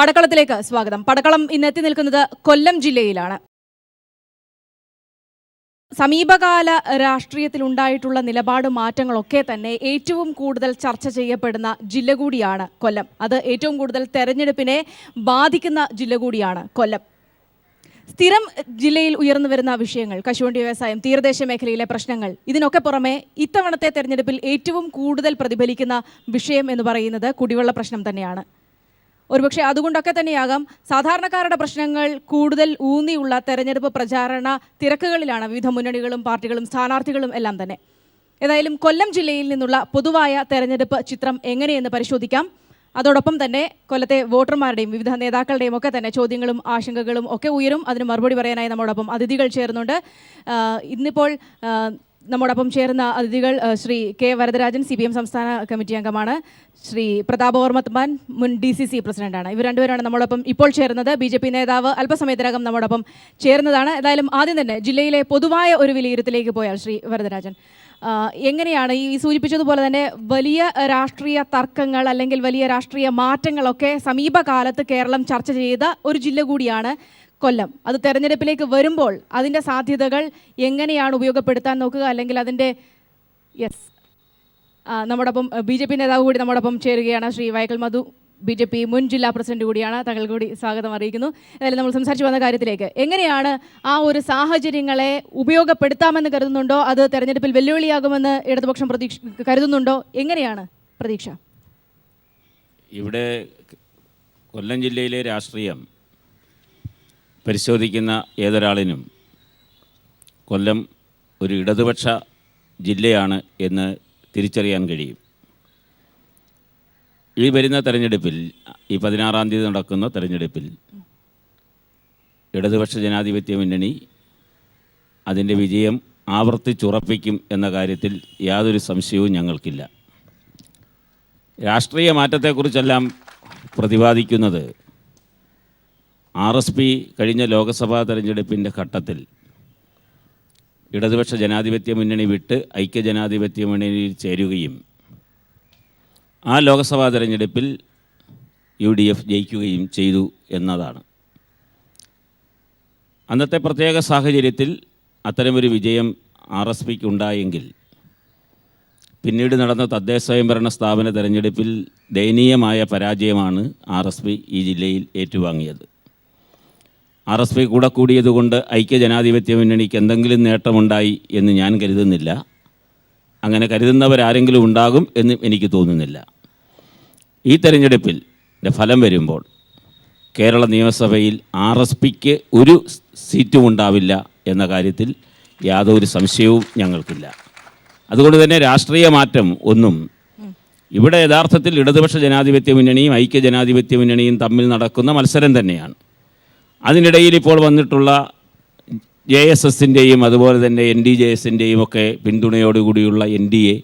പടക്കളത്തിലേക്ക് സ്വാഗതം. പടക്കളം ഇന്ന് എത്തി നിൽക്കുന്നത് കൊല്ലം ജില്ലയിലാണ്. സമീപകാല രാഷ്ട്രീയത്തിൽ ഉണ്ടായിട്ടുള്ള നിലപാട് മാറ്റങ്ങളൊക്കെ തന്നെ ഏറ്റവും കൂടുതൽ ചർച്ച ചെയ്യപ്പെടുന്ന ജില്ല കൂടിയാണ് കൊല്ലം. അത് ഏറ്റവും കൂടുതൽ തെരഞ്ഞെടുപ്പിനെ ബാധിക്കുന്ന ജില്ല കൂടിയാണ് കൊല്ലം. സ്ഥിരം ജില്ലയിൽ ഉയർന്നു വരുന്ന വിഷയങ്ങൾ, കശുവണ്ടി വ്യവസായം, തീരദേശ മേഖലയിലെ പ്രശ്നങ്ങൾ, ഇതിനൊക്കെ പുറമെ ഇത്തവണത്തെ തെരഞ്ഞെടുപ്പിൽ ഏറ്റവും കൂടുതൽ പ്രതിഫലിക്കുന്ന വിഷയം എന്ന് പറയുന്നത് കുടിവെള്ള പ്രശ്നം തന്നെയാണ്. ഒരുപക്ഷെ അതുകൊണ്ടൊക്കെ തന്നെയാകാം സാധാരണക്കാരുടെ പ്രശ്നങ്ങൾ കൂടുതൽ ഊന്നിയുള്ള തെരഞ്ഞെടുപ്പ് പ്രചാരണ തിരക്കുകളിലാണ് വിവിധ മുന്നണികളും പാർട്ടികളും സ്ഥാനാർത്ഥികളും എല്ലാം തന്നെ. ഏതായാലും കൊല്ലം ജില്ലയിൽ നിന്നുള്ള പൊതുവായ തെരഞ്ഞെടുപ്പ് ചിത്രം എങ്ങനെയെന്ന് പരിശോധിക്കാം. അതോടൊപ്പം തന്നെ കൊല്ലത്തെ വോട്ടർമാരുടെയും വിവിധ നേതാക്കളുടെയും ഒക്കെ തന്നെ ചോദ്യങ്ങളും ആശങ്കകളും ഒക്കെ ഉയരും. അതിന് മറുപടി പറയാനായി നമ്മോടൊപ്പം അതിഥികൾ ചേർന്നുണ്ട്. ഇന്നിപ്പോൾ നമ്മോടൊപ്പം ചേരുന്ന അതിഥികൾ ശ്രീ കെ വരദരാജൻ, CPM സംസ്ഥാന കമ്മിറ്റി അംഗമാണ്. ശ്രീ പ്രതാപ് ഓർമത്മാൻ, മുൻ DCC പ്രസിഡന്റാണ്. ഇവർ രണ്ടുപേരാണ് നമ്മളോടൊപ്പം ഇപ്പോൾ ചേരുന്നത്. BJP നേതാവ് അല്പസമയത്തിനകം നമ്മോടൊപ്പം ചേരുന്നതാണ്. ഏതായാലും ആദ്യം തന്നെ ജില്ലയിലെ പൊതുവായ ഒരു വിലയിരുത്തലേക്ക് പോയാൽ ശ്രീ വരദരാജൻ, എങ്ങനെയാണ് ഈ സൂചിപ്പിച്ചതുപോലെ തന്നെ വലിയ രാഷ്ട്രീയ തർക്കങ്ങൾ അല്ലെങ്കിൽ വലിയ രാഷ്ട്രീയ മാറ്റങ്ങളൊക്കെ സമീപകാലത്ത് കേരളം ചർച്ച ചെയ്ത ഒരു ജില്ല കൂടിയാണ് കൊല്ലം. അത് തെരഞ്ഞെടുപ്പിലേക്ക് വരുമ്പോൾ അതിൻ്റെ സാധ്യതകൾ എങ്ങനെയാണ് ഉപയോഗപ്പെടുത്താൻ നോക്കുക, അല്ലെങ്കിൽ അതിൻ്റെ നമ്മോടൊപ്പം BJP നേതാവ് കൂടി നമ്മോടൊപ്പം ചേരുകയാണ്. ശ്രീ വൈക്കൽ മധു, BJP മുൻ ജില്ലാ പ്രസിഡന്റ് കൂടിയാണ്. താങ്കൾ കൂടി സ്വാഗതം അറിയിക്കുന്നു. അതായത് നമ്മൾ സംസാരിച്ചു വന്ന കാര്യത്തിലേക്ക്, എങ്ങനെയാണ് ആ ഒരു സാഹചര്യങ്ങളെ ഉപയോഗപ്പെടുത്താമെന്ന് കരുതുന്നുണ്ടോ, അത് തെരഞ്ഞെടുപ്പിൽ വെല്ലുവിളിയാകുമെന്ന് ഇടതുപക്ഷം കരുതുന്നുണ്ടോ, എങ്ങനെയാണ് പ്രതീക്ഷ? ഇവിടെ കൊല്ലം ജില്ലയിലെ രാഷ്ട്രീയം പരിശോധിക്കുന്ന ഏതൊരാളിനും കൊല്ലം ഒരു ഇടതുപക്ഷ ജില്ലയാണ് എന്ന് തിരിച്ചറിയാൻ കഴിയും. ഈ വരുന്ന തെരഞ്ഞെടുപ്പിൽ, ഈ 16-ാം തീയതി നടക്കുന്ന തെരഞ്ഞെടുപ്പിൽ ഇടതുപക്ഷ ജനാധിപത്യ മുന്നണി അതിൻ്റെ വിജയം ആവർത്തിച്ചുറപ്പിക്കും എന്ന കാര്യത്തിൽ യാതൊരു സംശയവും ഞങ്ങൾക്കില്ല. രാഷ്ട്രീയ മാറ്റത്തെക്കുറിച്ചെല്ലാം പ്രതിപാദിക്കുന്നത് RSP കഴിഞ്ഞ ലോക്സഭാ തെരഞ്ഞെടുപ്പിൻ്റെ ഘട്ടത്തിൽ ഇടതുപക്ഷ ജനാധിപത്യ മുന്നണി വിട്ട് ഐക്യജനാധിപത്യ മുന്നണിയിൽ ചേരുകയും ആ ലോക്സഭാ തെരഞ്ഞെടുപ്പിൽ UDF ജയിക്കുകയും ചെയ്തു എന്നതാണ്. അന്നത്തെ പ്രത്യേക സാഹചര്യത്തിൽ അത്തരമൊരു വിജയം RSPക്ക് ഉണ്ടായെങ്കിൽ പിന്നീട് നടന്ന തദ്ദേശ സ്വയംഭരണ സ്ഥാപന തെരഞ്ഞെടുപ്പിൽ ദയനീയമായ പരാജയമാണ് RSP ഈ ജില്ലയിൽ ഏറ്റുവാങ്ങിയത്. RSP കൂടെ കൂടിയതുകൊണ്ട് ഐക്യജനാധിപത്യ മുന്നണിക്ക് എന്തെങ്കിലും നേട്ടമുണ്ടായി എന്ന് ഞാൻ കരുതുന്നില്ല. അങ്ങനെ കരുതുന്നവരാരെങ്കിലും ഉണ്ടാകും എന്ന് എനിക്ക് തോന്നുന്നില്ല. ഈ തെരഞ്ഞെടുപ്പിൽ ഫലം വരുമ്പോൾ കേരള നിയമസഭയിൽ RSPക്ക് ഒരു സീറ്റും ഉണ്ടാവില്ല എന്ന കാര്യത്തിൽ യാതൊരു സംശയവും ഞങ്ങൾക്കില്ല. അതുകൊണ്ട് തന്നെ രാഷ്ട്രീയ മാറ്റം ഒന്നും ഇവിടെ യഥാർത്ഥത്തിൽ ഇടതുപക്ഷ ജനാധിപത്യ മുന്നണിയും ഐക്യജനാധിപത്യ മുന്നണിയും തമ്മിൽ നടക്കുന്ന മത്സരം തന്നെയാണ്. അതിനിടയിൽ ഇപ്പോൾ വന്നിട്ടുള്ള JSSൻ്റെയും അതുപോലെ തന്നെ NDJSൻ്റെയും ഒക്കെ പിന്തുണയോടുകൂടിയുള്ള NDA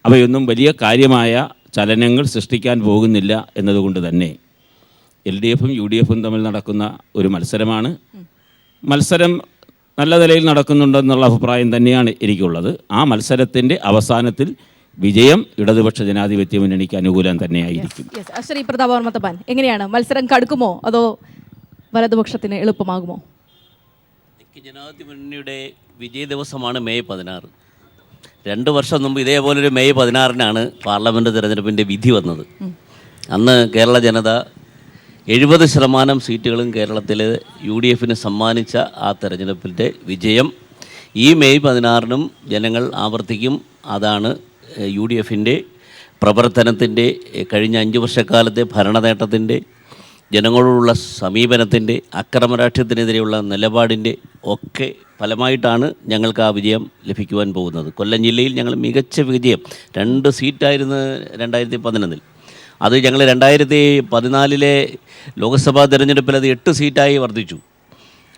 അവയൊന്നും വലിയ കാര്യമായ ചലനങ്ങൾ സൃഷ്ടിക്കാൻ പോകുന്നില്ല എന്നതുകൊണ്ട് തന്നെ LDFും UDFും തമ്മിൽ നടക്കുന്ന ഒരു മത്സരമാണ്. മത്സരം നല്ല നിലയിൽ നടക്കുന്നുണ്ടെന്നുള്ള അഭിപ്രായം തന്നെയാണ് എനിക്കുള്ളത്. ആ മത്സരത്തിൻ്റെ അവസാനത്തിൽ വിജയം ഇടതുപക്ഷ ജനാധിപത്യ മുന്നണിക്ക് അനുകൂലം തന്നെയായിരിക്കും. ശ്രീ പ്രതാപ് ഓർമത്തപ്പാൻ, എങ്ങനെയാണ് മത്സരം കടുക്കുമോ അതോ വലതുപക്ഷത്തിന് എളുപ്പമാകുമോ? ജനാധിപത്യ മുന്നണിയുടെ വിജയ ദിവസമാണ് മെയ് 16. 2 വർഷം മുമ്പ് ഇതേപോലൊരു മെയ് 16-നാണ് പാർലമെൻറ്റ് തിരഞ്ഞെടുപ്പിൻ്റെ വിധി വന്നത്. അന്ന് കേരള ജനത 70% സീറ്റുകളും കേരളത്തിൽ UDFന് സമ്മാനിച്ച ആ തെരഞ്ഞെടുപ്പിൻ്റെ വിജയം ഈ മെയ് 16-നും ജനങ്ങൾ ആവർത്തിക്കും. അതാണ് UDFൻ്റെ പ്രവർത്തനത്തിൻ്റെ, കഴിഞ്ഞ 5 വർഷക്കാലത്തെ ഭരണനേട്ടത്തിൻ്റെ, ജനങ്ങളോടുള്ള സമീപനത്തിൻ്റെ, അക്രമരാഷ്ട്രീയത്തിനെതിരെയുള്ള നിലപാടിൻ്റെ ഒക്കെ ഫലമായിട്ടാണ് ഞങ്ങൾക്ക് ആ വിജയം ലഭിക്കുവാൻ പോകുന്നത്. കൊല്ലം ജില്ലയിൽ ഞങ്ങൾ മികച്ച വിജയം, 2 സീറ്റായിരുന്നു 2011-ൽ. അത് ഞങ്ങൾ 2014-ലെ ലോക്സഭാ തെരഞ്ഞെടുപ്പിൽ അത് 8 സീറ്റായി വർദ്ധിച്ചു.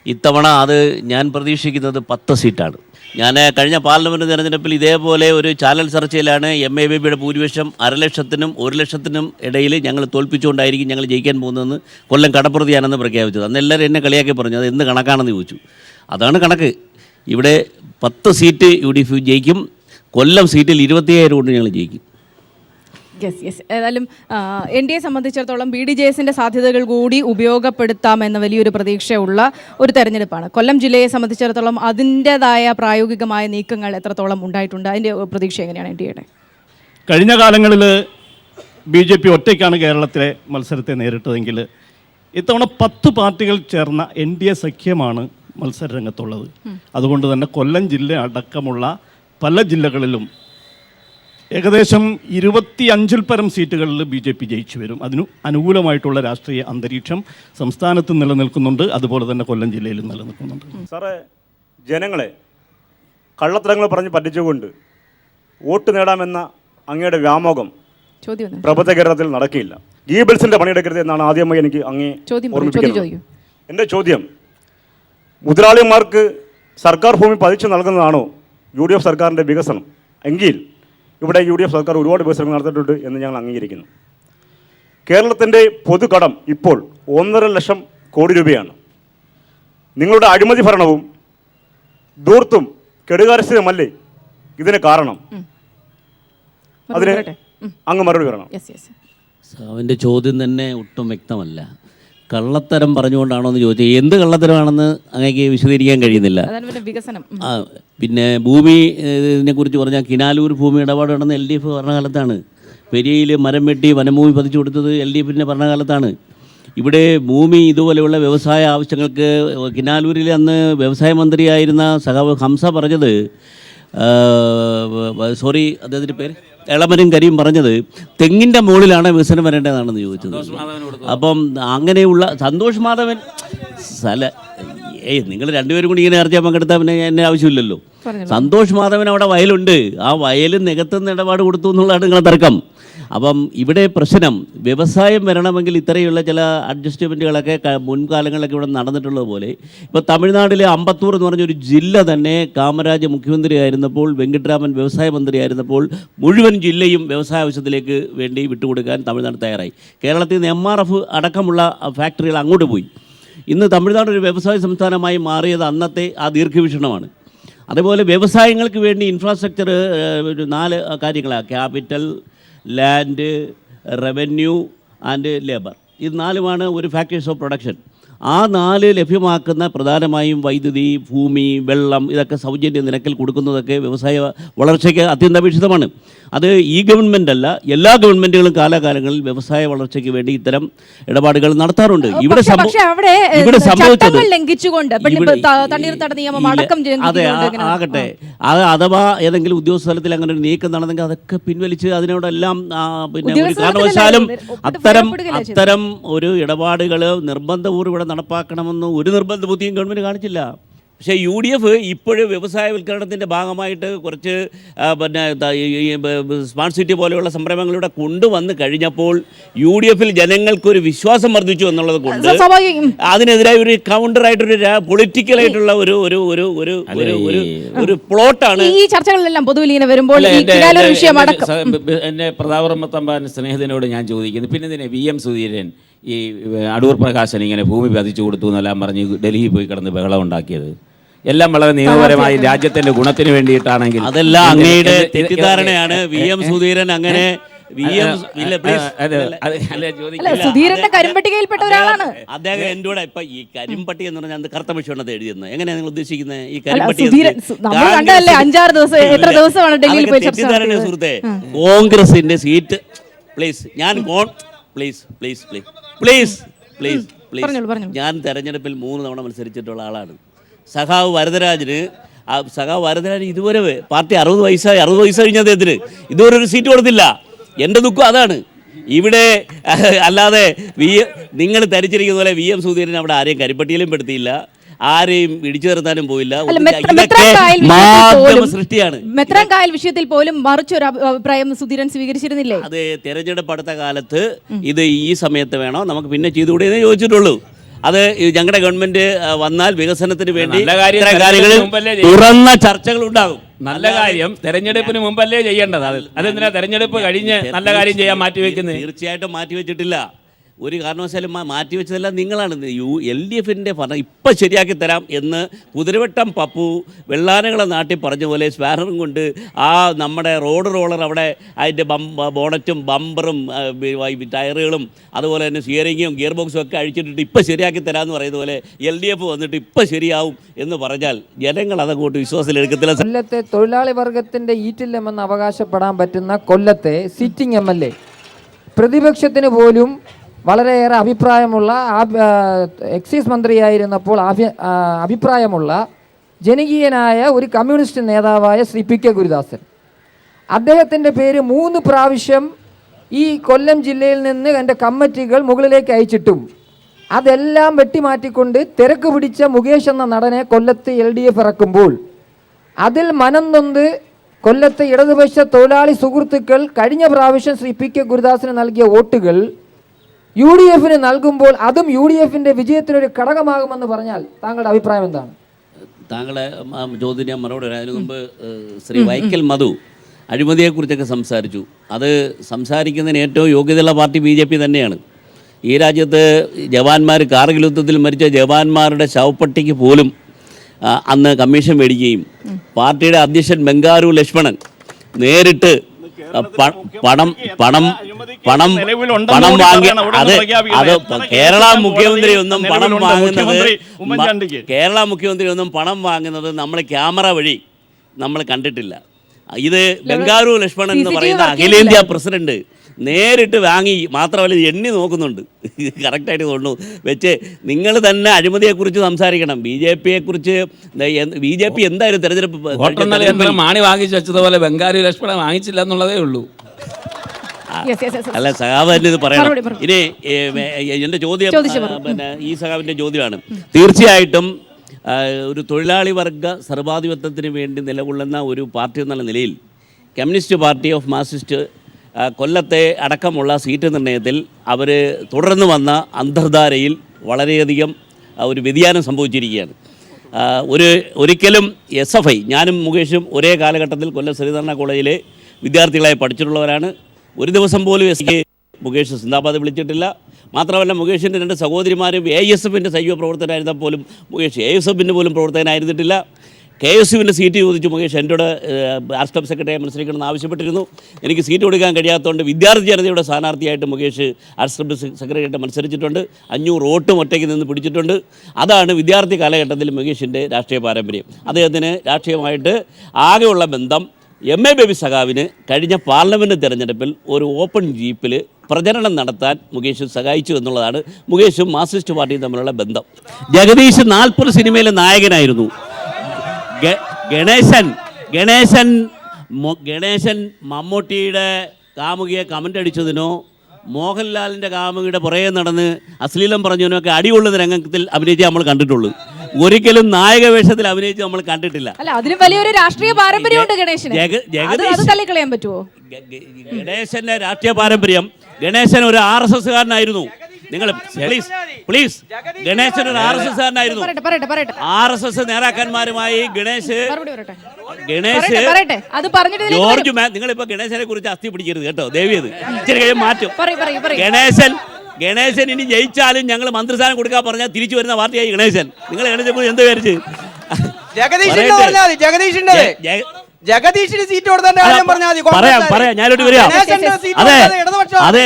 ഇത്തവണ അത് ഞാൻ പ്രതീക്ഷിക്കുന്നത് 10 സീറ്റാണ്. ഞാൻ കഴിഞ്ഞ പാർലമെൻറ്റ് തിരഞ്ഞെടുപ്പിൽ ഇതേപോലെ ഒരു ചാനൽ ചർച്ചയിലാണ് MABയുടെ ഭൂരിപക്ഷം 500,000-നും 100,000-നും ഇടയിൽ ഞങ്ങൾ തോൽപ്പിച്ചുകൊണ്ടായിരിക്കും ഞങ്ങൾ ജയിക്കാൻ പോകുന്നതെന്ന് കൊല്ലം കടപ്രതിയാണെന്ന് പ്രഖ്യാപിച്ചത്. അന്ന് എല്ലാവരും എന്നെ കളിയാക്കി പറഞ്ഞു, അത് എന്ത് കണക്കാണെന്ന് ചോദിച്ചു. അതാണ് കണക്ക്. ഇവിടെ 10 സീറ്റ് UDF ജയിക്കും. കൊല്ലം സീറ്റിൽ 27 കൊണ്ട് ഞങ്ങൾ ജയിക്കും. യെസ് ഏതായാലും NDA സംബന്ധിച്ചിടത്തോളം BDJSന്റെ സാധ്യതകൾ കൂടി ഉപയോഗപ്പെടുത്താമെന്ന വലിയൊരു പ്രതീക്ഷയുള്ള ഒരു തെരഞ്ഞെടുപ്പാണ്. കൊല്ലം ജില്ലയെ സംബന്ധിച്ചിടത്തോളം അതിൻ്റെതായ പ്രായോഗികമായ നീക്കങ്ങൾ എത്രത്തോളം ഉണ്ടായിട്ടുണ്ട്? അതിൻ്റെ പ്രതീക്ഷ എങ്ങനെയാണ് NDAയുടെ? കഴിഞ്ഞ കാലങ്ങളിൽ BJP ഒറ്റയ്ക്കാണ് കേരളത്തിലെ മത്സരത്തെ നേരിട്ടതെങ്കിൽ ഇത്തവണ 10 പാർട്ടികൾ ചേർന്ന NDA സഖ്യമാണ് മത്സര രംഗത്തുള്ളത്. അതുകൊണ്ട് തന്നെ കൊല്ലം ജില്ല അടക്കമുള്ള പല ജില്ലകളിലും ഏകദേശം 25-ൽ പരം സീറ്റുകളിൽ BJP ജയിച്ചു വരും. അതിനു അനുകൂലമായിട്ടുള്ള രാഷ്ട്രീയ അന്തരീക്ഷം സംസ്ഥാനത്ത് നിലനിൽക്കുന്നുണ്ട്, അതുപോലെ തന്നെ കൊല്ലം ജില്ലയിലും നിലനിൽക്കുന്നുണ്ട്. സാറേ, ജനങ്ങളെ കള്ളത്തരങ്ങൾ പറഞ്ഞ് പറ്റിച്ചുകൊണ്ട് വോട്ട് നേടാമെന്ന അങ്ങയുടെ വ്യാമോഹം പ്രബുദ്ധ കേരളത്തിൽ നടക്കില്ല. ഗീബിൾസിന്റെ പണിയെടുക്കരുത് എന്നാണ് ആദ്യമായി എനിക്ക് അങ്ങേ ഓർമ്മിപ്പിക്കുന്നത്. എൻ്റെ ചോദ്യം, മുതലാളിമാർക്ക് സർക്കാർ ഭൂമി പതിച്ചു നൽകുന്നതാണോ UDF സർക്കാരിൻ്റെ വികസനം? എങ്കിൽ ഇവിടെ UDF സർക്കാർ ഒരുപാട് വികസനം നടത്തിയിട്ടുണ്ട് എന്ന് ഞങ്ങൾ അംഗീകരിക്കുന്നു. കേരളത്തിൻ്റെ പൊതുകടം ഇപ്പോൾ 1.5 ലക്ഷം കോടി രൂപയാണ്. നിങ്ങളുടെ അഴിമതി ഭരണവും ധൂർത്തും കെടുകാര്യസ്ഥതയുമല്ലേ ഇതിന് കാരണം? അതിന് അങ്ങ് മറുപടി പറയണം. അവൻ്റെ ചോദ്യം തന്നെ ഒട്ടും വ്യക്തമല്ല. കള്ളത്തരം പറഞ്ഞുകൊണ്ടാണോ എന്ന് ചോദിച്ചാൽ എന്ത് കള്ളത്തരമാണെന്ന് അങ്ങേക്ക് വിശദീകരിക്കാൻ കഴിയുന്നില്ല. പിന്നെ ഭൂമി ഇതിനെക്കുറിച്ച് പറഞ്ഞാൽ കിനാലൂർ ഭൂമി ഇടപാട് നടന്ന LDF ഭരണകാലത്താണ്. പെരിയയിൽ മരം വെട്ടി വനഭൂമി പതിച്ചു കൊടുത്തത് LDFിൻ്റെ ഭരണകാലത്താണ്. ഇവിടെ ഭൂമി ഇതുപോലെയുള്ള വ്യവസായ ആവശ്യങ്ങൾക്ക് കിനാലൂരിൽ അന്ന് വ്യവസായ മന്ത്രിയായിരുന്ന സഖാവ് ഹംസ പറഞ്ഞത്, അദ്ദേഹത്തിൻ്റെ പേര് എളമരും കരിയും പറഞ്ഞത്, തെങ്ങിൻ്റെ മുകളിലാണ് വികസനം വരേണ്ടതാണെന്ന് ചോദിച്ചത്. അപ്പം അങ്ങനെയുള്ള സന്തോഷ് മാധവൻ നിങ്ങൾ രണ്ടുപേരും കൂടി ഇങ്ങനെ ചർച്ച പങ്കെടുത്താൽ പിന്നെ എന്നെ ആവശ്യമില്ലല്ലോ. സന്തോഷ് മാധവൻ അവിടെ വയലുണ്ട്, ആ വയൽ നികത്തുന്ന ഇടപാട് കൊടുത്തു എന്നുള്ളതാണ് നിങ്ങളുടെ തർക്കം. അപ്പം ഇവിടെ പ്രശ്നം വ്യവസായം വരണമെങ്കിൽ ഇത്രയുള്ള ചില അഡ്ജസ്റ്റ്മെൻറ്റുകളൊക്കെ മുൻകാലങ്ങളിലൊക്കെ ഇവിടെ നടന്നിട്ടുള്ളത് പോലെ ഇപ്പോൾ തമിഴ്നാട്ടിലെ അമ്പത്തൂർ എന്ന് പറഞ്ഞൊരു ജില്ല തന്നെ കാമരാജ് മുഖ്യമന്ത്രി ആയിരുന്നപ്പോൾ, വെങ്കിട്ടരാമൻ വ്യവസായ മന്ത്രി ആയിരുന്നപ്പോൾ മുഴുവൻ ജില്ലയും വ്യവസായ ആവശ്യത്തിലേക്ക് വേണ്ടി വിട്ടുകൊടുക്കാൻ തമിഴ്നാട് തയ്യാറായി. കേരളത്തിൽ നിന്ന് MRF അടക്കമുള്ള ഫാക്ടറികൾ അങ്ങോട്ട് പോയി. ഇന്ന് തമിഴ്നാട് ഒരു വ്യവസായ സംസ്ഥാനമായി മാറിയത് അന്നത്തെ ആ ദീർഘവീക്ഷണമാണ്. അതേപോലെ വ്യവസായങ്ങൾക്ക് വേണ്ടി ഇൻഫ്രാസ്ട്രക്ചർ 4 കാര്യങ്ങളാണ്: capital, land, revenue and labour. ഇത് 4മാണ് ഒരു ഫാക്ടറീസ് ഓഫ് പ്രൊഡക്ഷൻ. ആ 4 ലഭ്യമാക്കുന്ന പ്രധാനമായും വൈദ്യുതി, ഭൂമി, വെള്ളം ഇതൊക്കെ സൗജന്യ നിരക്കിൽ കൊടുക്കുന്നതൊക്കെ വ്യവസായ വളർച്ചയ്ക്ക് അത്യന്താപേക്ഷിതമാണ്. അത് ഈ ഗവൺമെൻറ് അല്ല, എല്ലാ ഗവൺമെൻറ്റുകളും കാലാകാലങ്ങളിൽ വ്യവസായ വളർച്ചയ്ക്ക് വേണ്ടി ഇത്തരം ഇടപാടുകൾ നടത്താറുണ്ട്. ഇവിടെ സംഭവിച്ചത് അതെ ആകട്ടെ, അത് അഥവാ ഏതെങ്കിലും ഉദ്യോഗസ്ഥ തലത്തിൽ അങ്ങനെ ഒരു നീക്കം നടന്നെങ്കിൽ അതൊക്കെ പിൻവലിച്ച് അതിനോടെല്ലാം പിന്നെ ഒരു കാരണവശാലും അത്തരം ഒരു ഇടപാടുകൾ നിർബന്ധപൂർവ്വം നടപ്പാക്കണമെന്ന് ഒരു നിർബന്ധ ബുദ്ധിയും ഗവൺമെൻറ് കാണിച്ചില്ല. പക്ഷേ UDF ഇപ്പോഴും വ്യവസായവൽക്കരണത്തിൻ്റെ ഭാഗമായിട്ട് കുറച്ച് പിന്നെ സ്മാർട്ട് സിറ്റി പോലെയുള്ള സംരംഭങ്ങളിലൂടെ കൊണ്ടുവന്ന് കഴിഞ്ഞപ്പോൾ UDFിൽ ജനങ്ങൾക്കൊരു വിശ്വാസം വർദ്ധിച്ചു എന്നുള്ളത് കൊണ്ട് അതിനെതിരായി ഒരു കൗണ്ടറായിട്ടൊരു പൊളിറ്റിക്കലായിട്ടുള്ള ഒരു പ്ലോട്ടാണ് ഈ ചർച്ചകളിലെല്ലാം പൊതുവിൽ ഇങ്ങനെ വരുമ്പോൾ എന്നെ പ്രതാപറമ്പത്തമ്പാൻ സ്നേഹിതനോട് ഞാൻ ചോദിക്കുന്നു, പിന്നെ ഇതിനെ VM സുധീരൻ ഈ അടൂർ പ്രകാശൻ ഇങ്ങനെ ഭൂമി പതിച്ചു കൊടുത്തു എന്നെല്ലാം പറഞ്ഞ് ഡൽഹിയിൽ പോയി കിടന്ന് ബഹളം ഉണ്ടാക്കിയത് എല്ലാം വളരെ നിയമപരമായി രാജ്യത്തിന്റെ ഗുണത്തിന് വേണ്ടിയിട്ടാണെങ്കിൽ അതെല്ലാം അങ്ങയുടെ തെറ്റിദ്ധാരണയാണ്. VM സുധീരൻ അങ്ങനെ സുധീരന്റെ കരിമ്പട്ടികയിൽപ്പെട്ട ഒരാളാണ് അദ്ദേഹം. എൻ്റെ കൂടെ ഇപ്പൊ ഈ കരിമ്പട്ടി എന്ന് പറഞ്ഞാൽ അത് കറുത്ത വിഷയമാണ് എഴുതുന്നത്. എങ്ങനെയാണ് നിങ്ങൾ ഉദ്ദേശിക്കുന്നത്? ഈ കരിമ്പട്ടി തെറ്റിദ്ധാരണ സുഹൃത്തെ. കോൺഗ്രസിന്റെ സീറ്റ് പ്ലീസ്, ഞാൻ ഞാൻ തെരഞ്ഞെടുപ്പിൽ 3 തവണ മത്സരിച്ചിട്ടുള്ള ആളാണ്. സഖാവ് വരദരാജന് ഇതുവരെ പാർട്ടി 60 വയസ്സ് കഴിഞ്ഞ അദ്ദേഹത്തിന് ഇതുവരെ ഒരു സീറ്റ് കൊടുത്തില്ല. എൻ്റെ ദുഃഖം അതാണ്. ഇവിടെ അല്ലാതെ നിങ്ങൾ ധരിച്ചിരിക്കുന്ന പോലെ VM സുധീരൻ അവിടെ ആരെയും കരിപ്പട്ടിയിലും പെടുത്തിയില്ല, ആരെയും ഇടിച്ചു നിർത്താനും പോയില്ല. മാധ്യമ സൃഷ്ടിയാണ്. മെത്രാൻകായൽ വിഷയത്തിൽ പോലും മറിച്ചൊരു അഭിപ്രായം സുധീരൻ സ്വീകരിച്ചിരുന്നില്ലേ? അത് തെരഞ്ഞെടുപ്പ് അടുത്ത കാലത്ത് ഇത് ഈ സമയത്ത് വേണോ, നമുക്ക് പിന്നെ ചെയ്തുകൂടെ എന്ന് ചോദിച്ചിട്ടുള്ളൂ. അത് ഞങ്ങളുടെ ഗവൺമെന്റ് വന്നാൽ വികസനത്തിന് വേണ്ടി തുറന്ന ചർച്ചകൾ ഉണ്ടാകും. നല്ല കാര്യം തെരഞ്ഞെടുപ്പിന് മുമ്പല്ലേ ചെയ്യേണ്ടത്. അതെന്തിനാ തെരഞ്ഞെടുപ്പ് കഴിഞ്ഞ് നല്ല കാര്യം ചെയ്യാൻ മാറ്റിവെക്കുന്നത്? തീർച്ചയായിട്ടും മാറ്റിവെച്ചിട്ടില്ല. ഒരു കാരണവശാലും മാറ്റിവെച്ചതെല്ലാം നിങ്ങളാണ്. LDFിൻ്റെ ഭരണം ഇപ്പം ശരിയാക്കി തരാം എന്ന് കുതിരവട്ടം പപ്പു വെള്ളാനകളെ നാട്ടിൽ പറഞ്ഞ പോലെ സ്പാനറും കൊണ്ട് ആ നമ്മുടെ റോഡ് റോളർ അവിടെ അതിൻ്റെ ബോണറ്റും ബമ്പറും ടയറുകളും അതുപോലെ തന്നെ സ്റ്റിയറിങ്ങും ഗിയർ ബോക്സും ഒക്കെ അഴിച്ചിട്ടിട്ട് ഇപ്പം ശരിയാക്കി തരാമെന്ന് പറയുന്ന പോലെ LDF വന്നിട്ട് ഇപ്പം ശരിയാവും എന്ന് പറഞ്ഞാൽ ജനങ്ങൾ അതങ്ങോട്ട് വിശ്വാസത്തിലെടുക്കത്തില്ല. കൊല്ലത്തെ തൊഴിലാളി വർഗത്തിൻ്റെ ഈറ്റില്ലമെന്ന് അവകാശപ്പെടാൻ പറ്റുന്ന കൊല്ലത്തെ സിറ്റിംഗ് MLA പ്രതിപക്ഷത്തിന് പോലും വളരെയേറെ അഭിപ്രായമുള്ള എക്സൈസ് മന്ത്രിയായിരുന്നപ്പോൾ അഭിപ്രായമുള്ള ജനകീയനായ ഒരു കമ്മ്യൂണിസ്റ്റ് നേതാവായ ശ്രീ PK ഗുരുദാസൻ, അദ്ദേഹത്തിൻ്റെ പേര് 3 പ്രാവശ്യം ഈ കൊല്ലം ജില്ലയിൽ നിന്ന് എൻ്റെ കമ്മിറ്റികൾ മുകളിലേക്ക് അയച്ചിട്ടും അതെല്ലാം വെട്ടിമാറ്റിക്കൊണ്ട് തിരക്ക് പിടിച്ച മുകേഷ് എന്ന നടനെ കൊല്ലത്ത് LDF ഇറക്കുമ്പോൾ അതിൽ മനം നൊന്ത് കൊല്ലത്തെ ഇടതുപക്ഷ തൊഴിലാളി സുഹൃത്തുക്കൾ കഴിഞ്ഞ പ്രാവശ്യം ശ്രീ PK ഗുരുദാസിന് നൽകിയ വോട്ടുകൾ UDFന് നൽകുമ്പോൾ അതും UDFിൻ്റെ വിജയത്തിനൊരു ഘടകമാകുമെന്ന് പറഞ്ഞാൽ താങ്കളുടെ അഭിപ്രായം എന്താണ്? താങ്കളെ ചോദ്യം ഞാൻ മറുപടി പറയാം. അതിന് മുമ്പ് ശ്രീ വൈക്കൽ മധു അഴിമതിയെക്കുറിച്ചൊക്കെ സംസാരിച്ചു. അത് സംസാരിക്കുന്നതിന് ഏറ്റവും യോഗ്യതയുള്ള പാർട്ടി BJP തന്നെയാണ്. ഈ രാജ്യത്ത് ജവാന്മാർ കാർഗിൽ യുദ്ധത്തിൽ മരിച്ച ജവാന്മാരുടെ ശവപ്പട്ടിക്ക് പോലും അന്ന് കമ്മീഷൻ മേടിക്കുകയും പാർട്ടിയുടെ അധ്യക്ഷൻ ബംഗാരു ലക്ഷ്മണൻ നേരിട്ട് പണം വാങ്ങി അത് കേരള മുഖ്യമന്ത്രി ഒന്നും പണം വാങ്ങുന്നത് നമ്മൾ ക്യാമറ വഴി നമ്മൾ കണ്ടിട്ടില്ല. ഇത് ബംഗാരു ലക്ഷ്മണൻ എന്ന് പറയുന്ന അഖിലേന്ത്യാ പ്രസിഡന്റ് നേരിട്ട് വാങ്ങി, മാത്രമല്ല എണ്ണി നോക്കുന്നുണ്ട്. കറക്റ്റായിട്ട് തോന്നുന്നു വെച്ച് നിങ്ങൾ തന്നെ അഴിമതിയെക്കുറിച്ച് സംസാരിക്കണം. BJP എന്തായാലും തെരഞ്ഞെടുപ്പ് മാണി വാങ്ങിച്ചു വെച്ചതുപോലെ ബംഗാരു ലക്ഷ്മണൻ വാങ്ങിച്ചില്ല എന്നുള്ളതേ ഉള്ളൂ. അല്ല, സഖാവ് തന്നെ ഇത് പറയണം. ഇനി എൻ്റെ ചോദ്യം പിന്നെ ഈ സഖാവിൻ്റെ ചോദ്യമാണ്. തീർച്ചയായിട്ടും ഒരു തൊഴിലാളി വർഗ സർവാധിപത്യത്തിന് വേണ്ടി നിലകൊള്ളുന്ന ഒരു പാർട്ടി എന്നുള്ള നിലയിൽ കമ്മ്യൂണിസ്റ്റ് പാർട്ടി ഓഫ് മാർക്സിസ്റ്റ് കൊല്ലത്തെ അടക്കമുള്ള സീറ്റ് നിർണ്ണയത്തിൽ അവർ തുടർന്ന് വന്ന അന്തർധാരയിൽ വളരെയധികം ഒരു വ്യതിയാനം സംഭവിച്ചിരിക്കുകയാണ്. ഒരിക്കലും SFI, ഞാനും മുകേഷും ഒരേ കാലഘട്ടത്തിൽ കൊല്ലം ശ്രീധർണ കോളേജിലെ വിദ്യാർത്ഥികളായി പഠിച്ചിട്ടുള്ളവരാണ്. ഒരു ദിവസം പോലും മുകേഷ് സിന്ദാബാദ് വിളിച്ചിട്ടില്ല. മാത്രമല്ല മുകേഷിൻ്റെ 2 സഹോദരിമാരും AISFിൻ്റെ സജീവ പ്രവർത്തകരായിരുന്നാൽ പോലും മുകേഷ് AISFിൻ്റെ പോലും പ്രവർത്തകനായിരുന്നിട്ടില്ല. KSUവിൻ്റെ സീറ്റ് ചോദിച്ചു മുകേഷ് എന്നോട് ആർട്സ് ക്ലബ് സെക്രട്ടറിയെ മത്സരിക്കണമെന്ന് ആവശ്യപ്പെട്ടിരുന്നു. എനിക്ക് സീറ്റ് കൊടുക്കാൻ കഴിയാത്തതുകൊണ്ട് വിദ്യാർത്ഥി ജനതയുടെ സ്ഥാനാർത്ഥിയായിട്ട് മുകേഷ് ആർട്സ് ക്ലബ് സെക്രട്ടറിയായിട്ട് മത്സരിച്ചിട്ടുണ്ട്. 500 വോട്ടും ഒറ്റയ്ക്ക് നിന്ന് പിടിച്ചിട്ടുണ്ട്. അതാണ് വിദ്യാർത്ഥി കാലഘട്ടത്തിൽ മുകേഷിൻ്റെ രാഷ്ട്രീയ പാരമ്പര്യം. അദ്ദേഹത്തിന് രാഷ്ട്രീയമായിട്ട് ആകെയുള്ള ബന്ധം MA ബേബി സഖാവിന് കഴിഞ്ഞ പാർലമെൻറ്റ് തിരഞ്ഞെടുപ്പിൽ ഒരു ഓപ്പൺ ജീപ്പിൽ പ്രചരണം നടത്താൻ മുകേഷ് സഹായിച്ചു എന്നുള്ളതാണ് മുകേഷും മാർക്സിസ്റ്റ് പാർട്ടിയും തമ്മിലുള്ള ബന്ധം. ജഗദീഷ് 40 സിനിമയിലെ നായകനായിരുന്നു. ഗണേശൻ മമ്മൂട്ടിയുടെ കാമുകിയെ കമൻ്റ് അടിച്ചതിനോ മോഹൻലാലിൻ്റെ കാമുകിയുടെ പുറകെ നടന്ന് അശ്ലീലം പറഞ്ഞതിനോ ഒക്കെ അടികൊള്ളുന്ന രംഗത്തിൽ അഭിനയിച്ച് നമ്മൾ കണ്ടിട്ടുള്ളൂ. ഒരിക്കലും നായക വേഷത്തിൽ അഭിനയിച്ച് നമ്മൾ കണ്ടിട്ടില്ല. അല്ല, അതിലും വലിയൊരു രാഷ്ട്രീയ പാരമ്പര്യമുണ്ട് ഗണേശന്. തള്ളിക്കളയാൻ പറ്റുമോ? ഗണേശന്റെ രാഷ്ട്രീയ പാരമ്പര്യം, ഗണേശൻ ഒരു RSSകാരനായിരുന്നു. നിങ്ങൾ പ്ലീസ് ഗണേശൻ ഒരു RSSകാരനായിരുന്നു. RSS നേതാക്കന്മാരുമായി ഗണേശ് ജോർജ് നിങ്ങളിപ്പോ ഗണേശനെ കുറിച്ച് അസ്ഥി പിടിക്കരുത് കേട്ടോ, ദേവിയത് ഇച്ചിരി കഴിയും മാറ്റും. ഗണേശൻ ഇനി ജയിച്ചാലും ഞങ്ങൾ മന്ത്രിസ്ഥാനം കൊടുക്കാൻ പറഞ്ഞാൽ തിരിച്ചു വരുന്ന പാർട്ടിയായി ഗണേശൻ. നിങ്ങൾ ഗണേശനെ കുറിച്ച് എന്ത് വിചാരിച്ച്? ജഗദീഷിന് സീറ്റ് കൊടുത്താൽ പറയാം ഞാനോട്ട് വരിക. അതെ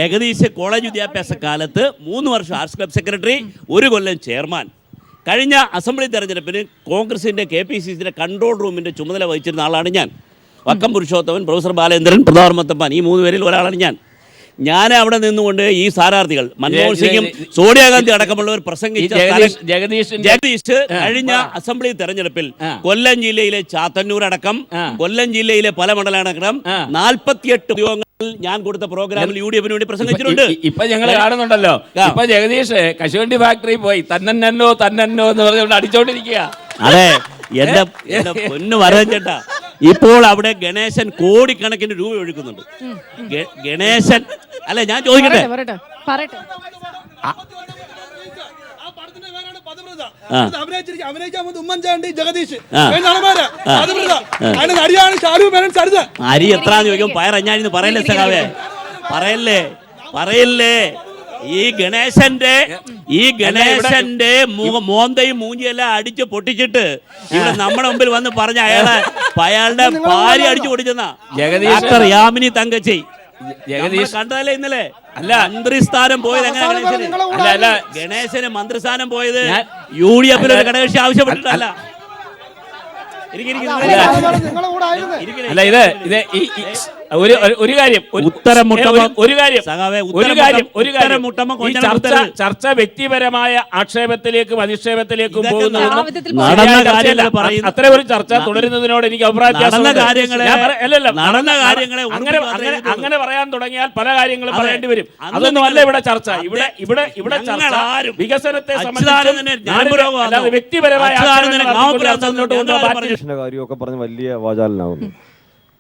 ജഗദീഷ് കോളേജ് വിദ്യാഭ്യാസ കാലത്ത് 3 വർഷം ആർട്സ് ക്ലബ് സെക്രട്ടറി, 1 കൊല്ലം ചെയർമാൻ. കഴിഞ്ഞ അസംബ്ലി തെരഞ്ഞെടുപ്പിന് കോൺഗ്രസിൻ്റെ KPCCയുടെ കൺട്രോൾ റൂമിൻ്റെ ചുമതല വഹിച്ചിരുന്ന ആളാണ് ഞാൻ. വക്കം പുരുഷോത്തമൻ, പ്രൊഫസർ ബാലേന്ദ്രൻ, പ്രതാപ് മത്തപ്പാൻ, ഈ 3 പേരിൽ ഒരാളാണ് ഞാൻ അവിടെ നിന്നുകൊണ്ട് ഈ സ്ഥാനാർത്ഥികൾ മൻമോഹൻ സിംഗും സോണിയാഗാന്ധി അടക്കമുള്ളവർ പ്രസംഗിച്ച ജഗദീഷ് കഴിഞ്ഞ അസംബ്ലി തെരഞ്ഞെടുപ്പിൽ കൊല്ലം ജില്ലയിലെ ചാത്തന്നൂർ അടക്കം കൊല്ലം ജില്ലയിലെ പല മണ്ഡലമടക്കം 48 ഉദ്യോഗങ്ങൾ ഞാൻ കൊടുത്ത പ്രോഗ്രാമിൽ UDFിന് വേണ്ടി പ്രസംഗിച്ചിട്ടുണ്ട്. ഇപ്പൊ ഞങ്ങൾ കാണുന്നുണ്ടല്ലോ, ഇപ്പൊ ജഗദീഷ് കശുവണ്ടി ഫാക്ടറി പോയി തന്നോ എന്ന് പറഞ്ഞുകൊണ്ട് അടിച്ചോണ്ടിരിക്കുക. അതെ, എന്റെ പൊന്നു വരൻ ചേട്ടാ, ഇപ്പോൾ അവിടെ ഗണേശൻ കോടിക്കണക്കിന് രൂപ ഒഴുക്കുന്നുണ്ട്. ഗണേശൻ അല്ല, ഞാൻ ചോദിക്കട്ടെ, അഭിനയിക്കാൻ വന്നത് ഉമ്മൻചാണ്ടി, ജഗദീഷ് നടന്മാരാ. അതിന് നടിയാണ് ഷാരൂഖ് മേനോൻ സരിത. അരി എത്രാന്ന് ചോദിക്കും പയറഞ്ഞാന്ന് പറയല്ലേ സഖാവേ, പറയല്ലേ. ഈ ഗണേശന്റെ മോന്തയും മൂഞ്ചിയെല്ലാം അടിച്ച് പൊട്ടിച്ചിട്ട് ഇവിടെ നമ്മുടെ മുമ്പിൽ വന്ന് പറഞ്ഞ അയാളുടെ ഭാര്യ അടിച്ചു പൊട്ടിച്ചെന്നാ ഡോക്ടർ യാമിനി തങ്കച്ചി. ജഗദീഷ് കണ്ടതല്ലേ ഇന്നലെ? അല്ല, മന്ത്രിസ്ഥാനം പോയത് എങ്ങനെ? ഗണേശന് മന്ത്രിസ്ഥാനം പോയത് UDF ഘടകകക്ഷി ആവശ്യപ്പെട്ടിട്ടല്ല. അല്ല, ഇത് ഒരു കാര്യം ചർച്ച വ്യക്തിപരമായ ആക്ഷേപത്തിലേക്കും അധിക്ഷേപത്തിലേക്കും പോകുന്നതൊന്നും അത്ര ഒരു ചർച്ച തുടരുന്നതിനോട് എനിക്ക് അങ്ങനെ പറയാൻ തുടങ്ങിയാൽ പല കാര്യങ്ങളും പറയേണ്ടി വരും. അതൊന്നും അല്ല ഇവിടെ ചർച്ച. ഇവിടെ ചർച്ച വികസനത്തെ സംബന്ധിച്ച് വ്യക്തിപരമായ കാര്യമൊക്കെ പറഞ്ഞ് വലിയ വാചാലനാവുന്നു.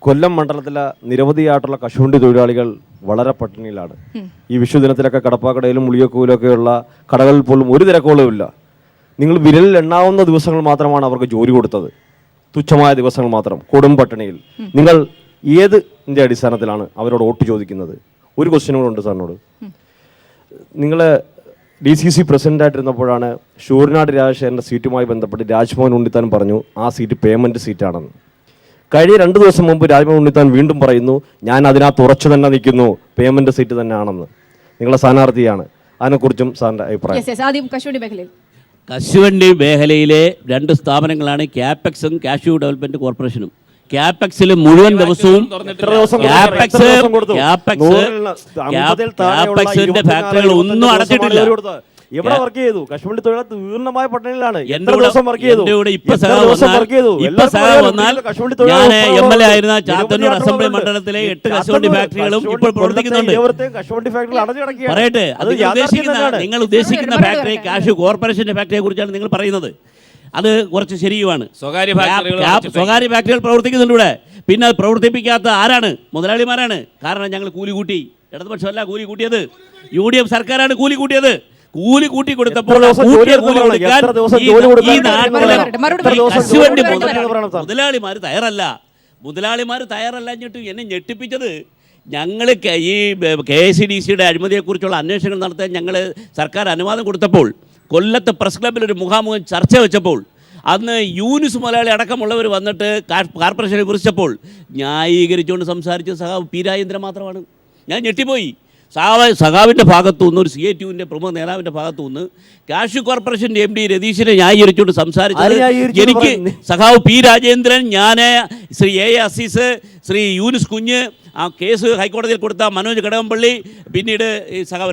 കൊല്ലം മണ്ഡലത്തിലെ നിരവധിയായിട്ടുള്ള കശുവണ്ടി തൊഴിലാളികൾ വളരെ പട്ടിണിയിലാണ്. ഈ വിഷുദിനത്തിലൊക്കെ കടപ്പാക്കടയിലും മുളിയക്കൂലൊക്കെയുള്ള കടകളിൽ പോലും ഒരു തിരക്കുകളും ഇല്ല. നിങ്ങൾ വിരലിൽ എണ്ണാവുന്ന ദിവസങ്ങൾ മാത്രമാണ് അവർക്ക് ജോലി കൊടുത്തത്, തുച്ഛമായ ദിവസങ്ങൾ മാത്രം, കൊടും പട്ടിണിയിൽ. നിങ്ങൾ ഏതിൻ്റെ അടിസ്ഥാനത്തിലാണ് അവരോട് വോട്ട് ചോദിക്കുന്നത്? ഒരു ക്വസ്റ്റ്യൻ കൂടെ ഉണ്ട് സാറിനോട്. നിങ്ങൾ DCC പ്രസിഡൻ്റായിട്ടിരുന്നപ്പോഴാണ് ഷൂർനാട് രാജശേഖരൻ്റെ സീറ്റുമായി ബന്ധപ്പെട്ട് രാജ്മോഹൻ ഉണ്ണിത്താൻ പറഞ്ഞു ആ സീറ്റ് പേയ്മെൻറ്റ് സീറ്റാണെന്ന്. കഴിഞ്ഞ 2 ദിവസം മുമ്പ് രാജ്മോഹൻ ഉണ്ണിത്താൻ വീണ്ടും പറയുന്നു ഞാൻ അതിനകത്ത് ഉറച്ചു തന്നെ നിൽക്കുന്നു, പേയ്മെൻറ്റ് സീറ്റ് തന്നെയാണെന്ന്. നിങ്ങളെ സ്ഥാനാർത്ഥിയാണ്, അതിനെക്കുറിച്ചും സാറിൻ്റെ അഭിപ്രായം. കശുവണ്ടി മേഖലയിലെ 2 സ്ഥാപനങ്ങളാണ് ക്യാപെക്സും കാഷ്യൂ ഡെവലപ്മെന്റ് കോർപ്പറേഷനും. ക്യാപെക്സിൽ മുഴുവൻ ദിവസവും ക്യാപെക്സിന്റെ ഫാക്ടറികൾ ഒന്നും അടച്ചിട്ടില്ല. എവിടെ വർക്ക് ചെയ്തു? കശുവണ്ടി തൊഴിലാളി പൂർണ്ണമായ പട്ടിണിയിലാണ്. ഞാൻ MLA ആയിരുന്ന ചാത്തന്നൂർ അസംബ്ലി മണ്ഡലത്തിലെ 8 കശുവണ്ടി ഫാക്ടറികളും ഇപ്പോൾ പ്രവർത്തിക്കുന്നുണ്ട്. പറയട്ടെ, നിങ്ങൾ ഉദ്ദേശിക്കുന്ന ഫാക്ടറി കാഷ്യൂ കോർപ്പറേഷന്റെ ഫാക്ടറിയെ കുറിച്ചാണ് നിങ്ങൾ പറയുന്നത്. അത് കുറച്ച് ശരിയുമാണ്. സ്വകാര്യ ഫാക്ടറികൾ പ്രവർത്തിക്കുന്നുണ്ട് ഇവിടെ. പിന്നെ അത് പ്രവർത്തിപ്പിക്കാത്ത ആരാണ്? മുതലാളിമാരാണ്. കാരണം ഞങ്ങൾ കൂലി കൂട്ടി. ഇടതുപക്ഷമല്ല കൂലി കൂട്ടിയത്, UDF സർക്കാരാണ് കൂലി കൂട്ടിയത്. കൂലി കൂട്ടി കൊടുത്തപ്പോൾ മുതലാളിമാർ തയ്യാറല്ല. എന്നെ ഞെട്ടിപ്പിച്ചത് ഞങ്ങൾ ഈ KICDCയുടെ അഴിമതിയെക്കുറിച്ചുള്ള അന്വേഷണങ്ങൾ നടത്താൻ ഞങ്ങൾ സർക്കാർ അനുവാദം കൊടുത്തപ്പോൾ കൊല്ലത്ത് പ്രസ് ക്ലബ്ബിൽ ഒരു മുഖാമുഖം ചർച്ച വെച്ചപ്പോൾ അന്ന് യൂനിസ് മുതലാളി അടക്കമുള്ളവർ വന്നിട്ട് കോർപ്പറേഷനെ കുറിച്ചപ്പോൾ ന്യായീകരിച്ചുകൊണ്ട് സംസാരിച്ച സഖാവ് P. രാജേന്ദ്രൻ മാത്രമാണ്. ഞാൻ ഞെട്ടിപ്പോയി. സഖാവിൻ്റെ ഭാഗത്തുനിന്ന്, ഒരു CITUവിൻ്റെ പ്രമുഖ നേതാവിൻ്റെ ഭാഗത്തുനിന്ന് കാഷ്യൂ കോർപ്പറേഷൻ്റെ MD രതീശിനെ ന്യായീകരിച്ചുകൊണ്ട് സംസാരിച്ചത് എനിക്ക് സഖാവ് P. രാജേന്ദ്രൻ, ഞാൻ, ശ്രീ A. അസീസ്, ശ്രീ യൂനിസ് കുഞ്ഞ്, ആ കേസ് ഹൈക്കോടതിയിൽ കൊടുത്ത മനോജ് കടകംപള്ളി, പിന്നീട് ഈ സഖാവ്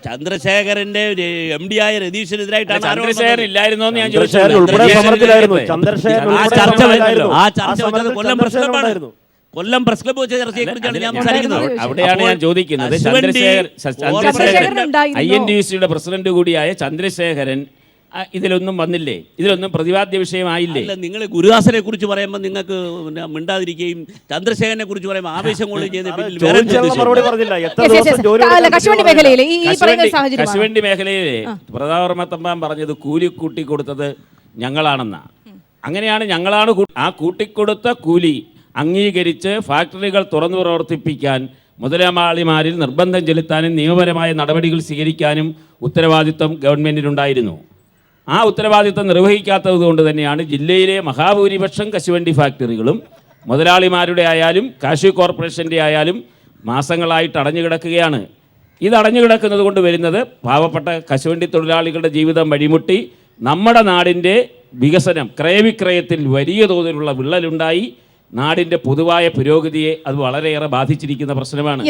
ചന്ദ്രശേഖരന്റെ MD ആയ രതീഷിനെതിരായിട്ടാണ് കൊല്ലം പ്രസ് ക്ലബ്ബ് വെച്ച ചർച്ചയെ കുറിച്ചാണ് ഞാൻ സംസാരിക്കുന്നത്. അവിടെയാണ് ഞാൻ ചോദിക്കുന്നത്. INTUCയുടെ പ്രസിഡന്റ് കൂടിയായ ചന്ദ്രശേഖരൻ ഇതിലൊന്നും വന്നില്ലേ? ഇതിലൊന്നും പ്രതിപാദ്യ വിഷയമായില്ലേ? നിങ്ങൾ ഗുരുദാസനെ കുറിച്ച് പറയുമ്പോൾ നിങ്ങൾക്ക് മിണ്ടാതിരിക്കുകയും ചന്ദ്രശേഖരനെ കുറിച്ച് പറയുമ്പോൾ ആവേശം കൊള്ളുകയും കശുവണ്ടി മേഖലയിലെ പ്രതാപവർമ്മ തമ്പാൻ പറഞ്ഞത് കൂലി കൂട്ടി കൊടുത്തത് ഞങ്ങളാണെന്നാ. അങ്ങനെയാണ് ഞങ്ങളാണ് ആ കൂട്ടിക്കൊടുത്ത കൂലി അംഗീകരിച്ച് ഫാക്ടറികൾ തുറന്നു പ്രവർത്തിപ്പിക്കാൻ മുതലാളിമാരിൽ നിർബന്ധം ചെലുത്താനും നിയമപരമായ നടപടികൾ സ്വീകരിക്കാനും ഉത്തരവാദിത്വം ഗവൺമെൻറ്റിനുണ്ടായിരുന്നു. ആ ഉത്തരവാദിത്വം നിർവഹിക്കാത്തത് കൊണ്ട് തന്നെയാണ് ജില്ലയിലെ മഹാഭൂരിപക്ഷം കശുവണ്ടി ഫാക്ടറികളും മുതലാളിമാരുടെ ആയാലും കാഷ്യൂ കോർപ്പറേഷൻ്റെ ആയാലും മാസങ്ങളായിട്ട് അടഞ്ഞു കിടക്കുകയാണ്. ഇത് അടഞ്ഞു കിടക്കുന്നത് കൊണ്ട് വരുന്നത് പാവപ്പെട്ട കശുവണ്ടി തൊഴിലാളികളുടെ ജീവിതം വഴിമുട്ടി നമ്മുടെ നാടിൻ്റെ വികസനം, ക്രയവിക്രയത്തിൽ വലിയ തോതിലുള്ള വിള്ളലുണ്ടായി നാടിൻ്റെ പൊതുവായ പുരോഗതിയെ അത് വളരെയേറെ ബാധിച്ചിരിക്കുന്ന പ്രശ്നമാണ്.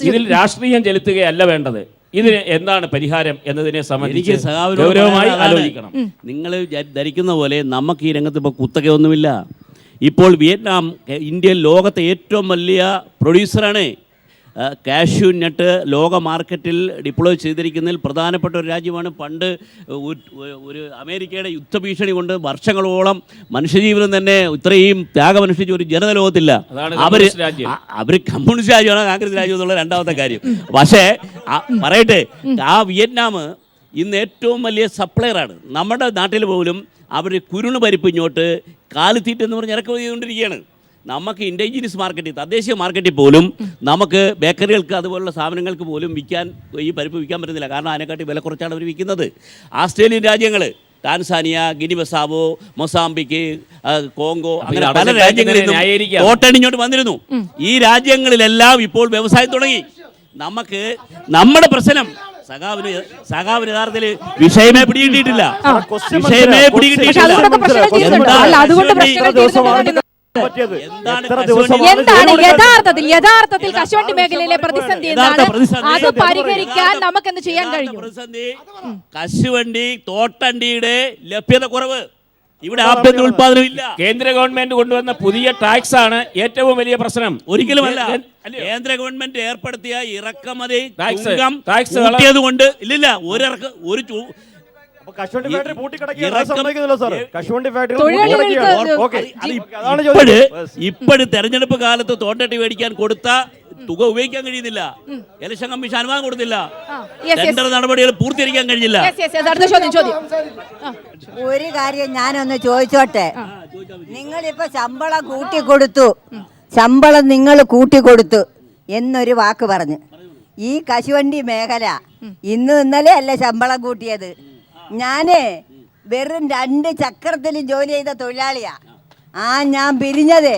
ഇതിൽ രാഷ്ട്രീയം ചെലുത്തുകയല്ല വേണ്ടത്. ഇതിന് എന്താണ് പരിഹാരം എന്നതിനെ സംബന്ധിച്ച് ഗൗരവമായി ആലോചിക്കണം. നിങ്ങൾ ധരിക്കുന്ന പോലെ നമുക്ക് ഈ രംഗത്ത് ഇപ്പോൾ കുത്തകയൊന്നുമില്ല. ഇപ്പോൾ വിയറ്റ്നാം ഇന്ത്യയിൽ ലോകത്തെ ഏറ്റവും വലിയ പ്രൊഡ്യൂസറാണ്. കാഷ്യൂ നട്ട് ലോക മാർക്കറ്റിൽ ഡിപ്ലോയ് ചെയ്തിരിക്കുന്നതിൽ പ്രധാനപ്പെട്ട ഒരു രാജ്യമാണ്. പണ്ട് ഒരു അമേരിക്കയുടെ യുദ്ധഭീഷണി കൊണ്ട് വർഷങ്ങളോളം മനുഷ്യജീവനം തന്നെ ഇത്രയും ത്യാഗമനുഷ്ഠിച്ച ഒരു ജനത ലോകത്തില്ല. അവർ കമ്മ്യൂണിസ്റ്റ് രാജ്യമാണ്, കോൺഗ്രസ് രാജ്യം എന്നുള്ള രണ്ടാമത്തെ കാര്യം. പക്ഷേ പറയട്ടെ, ആ വിയറ്റ്നാം ഇന്ന് ഏറ്റവും വലിയ സപ്ലയറാണ്. നമ്മുടെ നാട്ടിൽ പോലും അവർ കുരുണ് പരിപ്പ് ഇങ്ങോട്ട് കാലിത്തീറ്റ എന്ന് പറഞ്ഞ് ഇറക്കുമതി ചെയ്തുകൊണ്ടിരിക്കുകയാണ്. നമുക്ക് ഇൻഡിജിനസ് മാർക്കറ്റിൽ, തദ്ദേശീയ മാർക്കറ്റിൽ പോലും നമുക്ക് ബേക്കറികൾക്ക് അതുപോലുള്ള സാധനങ്ങൾക്ക് പോലും ഈ പരിപ്പ് വിൽക്കാൻ പറ്റുന്നില്ല. കാരണം അതിനെക്കാട്ടി വില കുറച്ചാണ് അവർ വിൽക്കുന്നത്. ആസ്ട്രേലിയൻ രാജ്യങ്ങൾ, Tanzania, guinea Bissau, Mozambique, Congo, അങ്ങനെ പല രാജ്യങ്ങളിൽ തോട്ടണിഞ്ഞോട്ട് വന്നിരുന്നു. ഈ രാജ്യങ്ങളിലെല്ലാം ഇപ്പോൾ വ്യവസായം തുടങ്ങി. നമ്മുടെ പ്രശ്നം സഖാവിന് യഥാർത്ഥത്തിൽ വിഷയമേ പിടികിട്ടിയിട്ടില്ല. എന്താണ് യഥാർത്ഥത്തിൽ കശുവണ്ടി മേഖലയിലെ പ്രതിസന്ധി എന്താണ്? അത് പരിഹരിക്കാൻ നമുക്ക് എന്ത് ചെയ്യാൻ കഴിയും? പ്രതിസന്ധി കശുവണ്ടി, തോട്ടണ്ടിയുടെ ലഭ്യത കുറവ്. ഇവിടെ ആഭ്യന്തര ഉൽപാദനം ഇല്ല. കേന്ദ്ര ഗവൺമെന്റ് കൊണ്ടുവന്ന പുതിയ ടാക്സ് ആണ് ഏറ്റവും വലിയ പ്രശ്നം. ഒരിക്കലുമല്ല. കേന്ദ്ര ഗവൺമെന്റ് ഏർപ്പെടുത്തിയ ഇറക്കുമതി കൊണ്ട് ഇല്ലില്ല ഇപ്പോഴും തെരഞ്ഞെടുപ്പ് കാലത്ത് തോട്ടട്ടി മേടിക്കാൻ കൊടുത്ത തുക ഉപയോഗിക്കാൻ കഴിയുന്നില്ല. ഇലക്ഷൻ കമ്മീഷൻ അനുവാദം കൊടുത്തില്ല. ടെൻഡർ നടപടികൾ പൂർത്തീകരിക്കാൻ കഴിഞ്ഞില്ല. ഒരു കാര്യം ഞാനൊന്ന് ചോദിച്ചോട്ടെ, നിങ്ങളിപ്പോ ശമ്പളം നിങ്ങൾ കൂട്ടിക്കൊടുത്തു എന്നൊരു വാക്ക് പറഞ്ഞു. ഈ കശുവണ്ടി മേഖല ഇന്നലെ അല്ല ശമ്പളം കൂട്ടിയത്. ഞാന് വെറും 2 ചക്രത്തിലും ജോലി ചെയ്ത തൊഴിലാളിയാ. ഞാൻ പിരിഞ്ഞത്